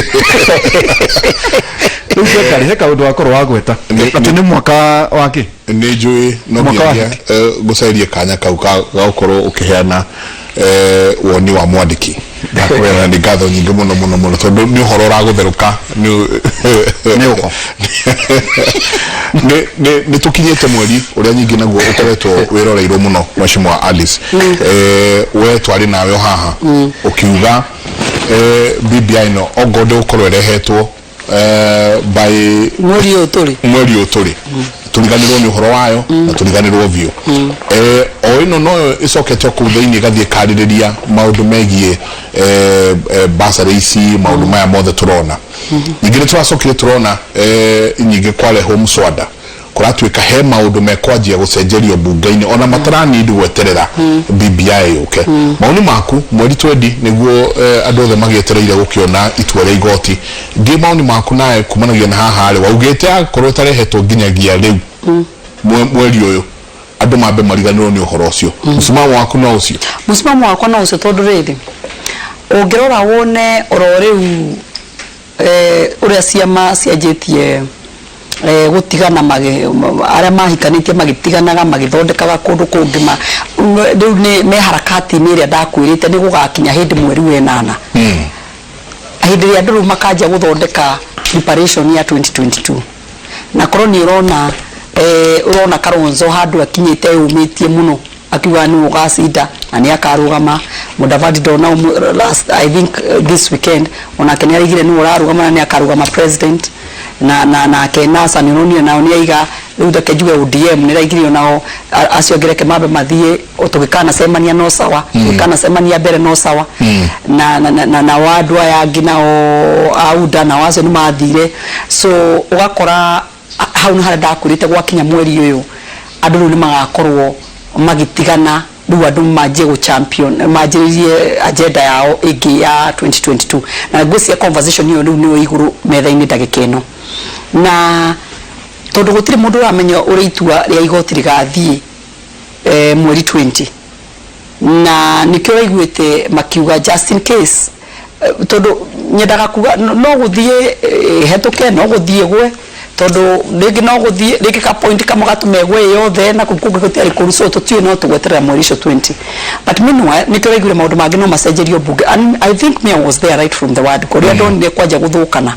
ukari heka undu wakorwo wagweta ati ni mwaka wake ni njui no nginya gucairie kanya kau ga gukorwo ukiheana woni wa mwandiki ndakwera ni gatho nyingi muno tondu ni uhoro uragutheruka ni tukinyete mweri uria nyingi naguo ukoretwo wiroreirwo muno Mheshimiwa Alice we twari nawe haha ukiuga BBI no ogode ukorwo erehetwo by mweri uturi turiganirwo ni uhoro wayo na turiganirwo view o ino no icokete ku thiini gathie kaririria maundu megie basari ici maundu maya mothe turona nyingi twacokire turona nyingi kwale home swada kuratuika he maundu mekwanjia gucenjerio bunge-ini ona matarani ndi gweterera BBI okay mauni maku mweri 20 niguo andu othe magietereire gukiona itua ria igoti ndi mauni maku nae kumanagia na haha ari waugite akorwo tarehetwo nginyagia riu mweri uyu andu mambe mariganirwo ni uhoro ucio musimamo waku no ucio tondu riri ungirora wone oro riu uria ciama cianjitie gutigana aria mahikanitie magitiganaga magithondekaga kundu kungi riu ni me harakati ni iria ndakwirite ni gugakinya hindi mweri wa 8 hindi ria andu makanja guthondeka preparation ya 2022 na korwo ni urona Kalonzo handu akinyite umitie muno akiwa ni ugacinda na ni akarugama Mudavadi dona last I think this weekend ona kenya rigire ni urarugama na ni akarugama president na kenasa ni nonio na oni aiga ruda kejuwe ODM ni raigire nao aciongereke mabe mathie utugikana semania no sawa tukana semania bere no sawa na wadu aya nginao auda na wazo ni mathire so ugakora hau ni harada kurite gwakinya mweri uyu andu ni magakorwo magitigana riu andu majie go champion majirie agenda yao igi ya 2022 na gwisia conversation hiyo ni iguru metha-ini ndagikeno na tondu gutiri mundu uramenya uri itua ria igoti rigathie mweri 20 na nikio raiguite makiuga just in case tondu nyendaga kuga no guthie hetuke no guthie gwe tondu rigi no guthie rigi ka point kama gatumegwe yothe na kukunga gutiari kuruso tutio no tugweterera mweri 20 but meanwhile nikio raiguire maundu mangi no macenjerio bunge and I think me I was there right from the word koria ndonire kwanja guthukana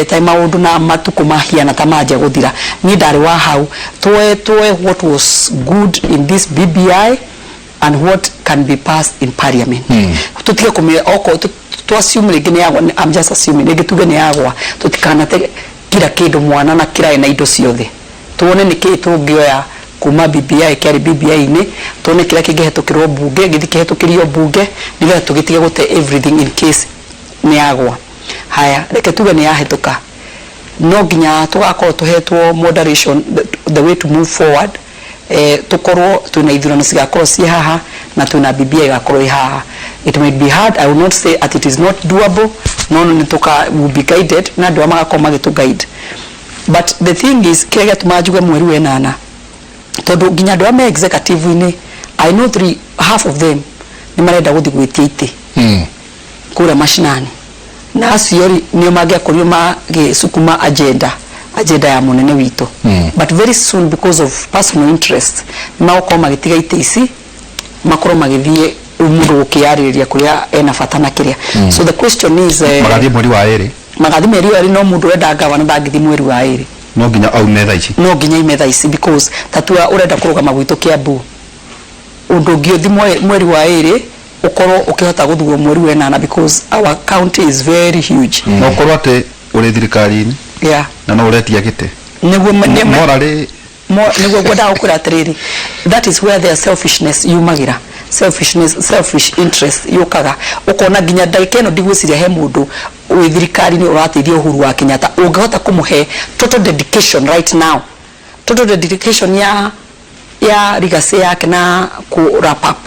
time maundu na matuko mahiana tamaje guthira ni ndari wa hau twe what was good in this BBI and what can be passed in parliament tutige kumire oko to assume rigi ni yagwa I'm just assuming rigi tuge ni yagwa tutikana kila kindu mwana na kila ina indo ciothe tuone ni kii tungioya kuma BBI kiari BBI ni tuone kila kingihetukirwo bunge githikehetukirio bunge nigetha tugitige gute everything in case ni yagwa haya reke tuge ni yahetuka no ginya tugakorwo tuhetwo moderation the way to move forward tukorwo tuna ithurano cigakorwo ci haha na tuna BBI gakorwo haha it might be hard I will not say that it is not doable no nituka will be guided na ndio magakoma gitu guide but the thing is kile tumajuge mweri wa 8 tondu ginya ndio ame executive ni I know half of them ni marenda guthi gwitia ite kura mashinani na aciori nio magia kurio magi sukuma agenda ya munene wito but very soon because of personal interest mako magitiga ite ici makoro magithie umundu gukiaririria kuria ena fatana kiria so the question is magathie mweri wa 2 magathie mweri wa 2 no mundu wenda gavana ndagithi mweri wa 2 no ginya au metha ici no ginya imetha ici because tatua urenda kurugama gwitu Kiambu undu ngiothi mweri wa 2 ukorwo ukihota guthurwo mweri wa 8 because our county is very huge no korwo ate uri thirikari-ini na no uretia gite niguo morally niguo gwenda ukura atiriri that is where their selfishness yumagira selfish interest yukaga ukona ginya ndagika ino ndigwiciria he mundu wi thirikari ni urateithia Uhuru wa Kenyatta ungehota kumuhe total dedication right now total dedication ya legacy yake na ku wrap up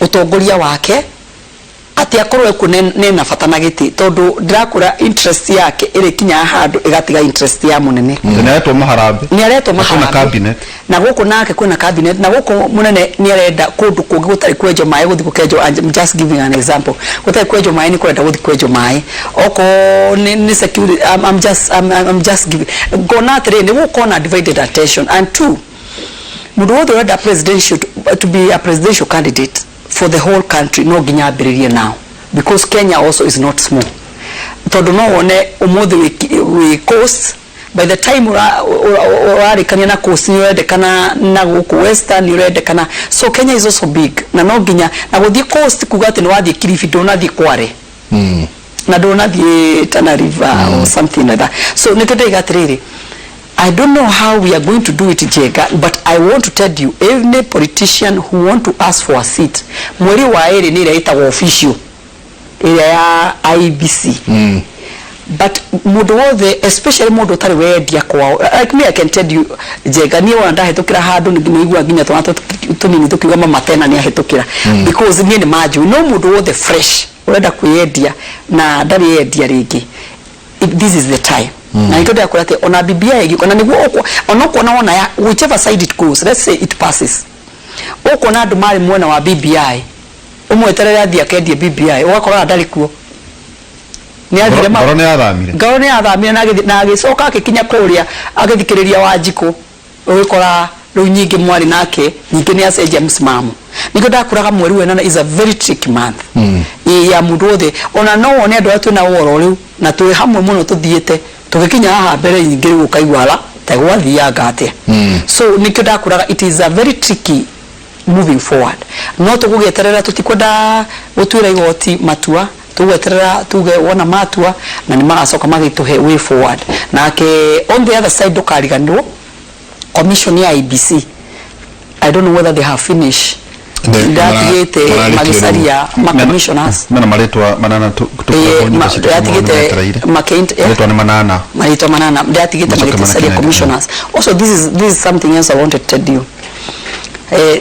utongoria wake ati akorwe kunena fatana giti tondu ndirakura interest yake iri kinya handu igatiga interest ya munene ni aretwo maharambe na cabinet na guku nake kwina cabinet na guku munene ni arenda kundu kungi gutari kwejo mai guthi kukejo I'm just giving an example gutari kwejo mai ni kwenda guthi kwejo mai oko ni security I'm just giving gona three ni guku na divided attention and two mundu wothe urenda presidential to be a presidential candidate for the whole country no ginya ambiririe now, because Kenya also is not small. Tondu no wone umuthi we coast, by the time urarikania na coast ni urendekana na guku western ni urendekana, so Kenya is also big na no ginya na guthie coast kuga ati ni wathie Kilifi ndonathie Kware na ndonathie Tana River or something like that. So nitendeiga atiriri, I don't know how we are going to do it, Jega, but I want to tell you, any politician who want to ask for a seat, mweri wa eri ni iraita wa official area ya IBC. But mundu wothe, especially mundu utari wendia kwao, like me, I can tell you, Jega, niye wanda hetokira handu nigua nginya tunini tukiuga mama tena ni ahetokira, because niye ni maju no mundu wothe fresh urenda kuyendia na ndari yendia ringi. This is the time. Na itoda ya kulate ona BBI ona niguo onoko naona ya whichever side it goes, let's say it passes, oko na andu mari mwena wa BBI umweterera athia kendie BBI ugakora ndari kuo ni athire ma ngoro ni athamire na agicoka akikinya kuria agithikiriria Wanjiku ugikora riu nyingi mwari nake nyingi ni acenjia msimamo. Niko ndakuraga mweri wenana is a very tricky month ya mundu othe ona no wone andu atu na woro riu na twi hamwe muno tuthiete tugikinya haha mbere nyingi riu ukaigwala ta gwathianga atia. So niko ndakuraga it is a very tricky moving forward. No tugugeterera tutikwenda gutwira igoti matua, tugeterera tuge wona matua na ni magacoka magituhe way forward. Nake on the other side dokariganwo commission ya IBC, I don't know whether they have finished ndatigite magisaria ma commissioners mana maletwa manana ndatigite maletwa ni manana ndatigite magisaria commissioners. Also this is something else I wanted to tell you.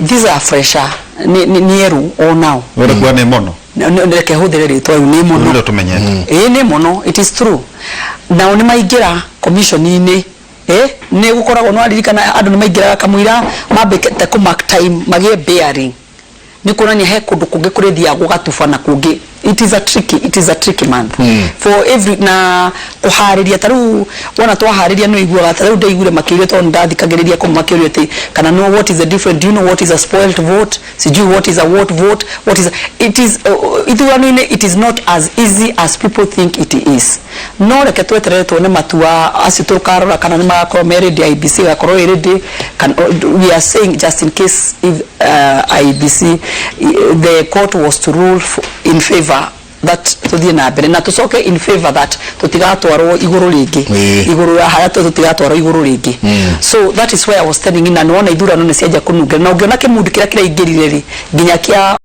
These are fresher ni eru all now wala kwa ne mono ndeke hudere to ni mono ndio tumenyete ni mono, it is true. Na oni maigira commission ini ne gukoragwo no aririkana andu ni maigira kamwira mambekete ku mark time magie bearing ni kunania he kundu kungi kurithia gugatufana kungi. It is a tricky month for every na kuhariria taru wana twahariria no igua taru ndeigure makire to ndathikagiriria ko makire te kana no what is the difference, do you know what is a spoiled vote, siju what is a vote, what is it is not as easy as people think it is. No reke tweterere tuone matua asitukarora kana ni makoro meredi IBC gakoro eredi we are saying just in case if IBC the court was to rule in favor that tuthie na mbere na tucoke in favor that tutigatwarwo iguru ringi iguru haya tutigatwarwo iguru ringi. So that is why I was telling you na nona ithurano ni cianja kununga na ungiona kimundu kira kiraingirire ri nginya kia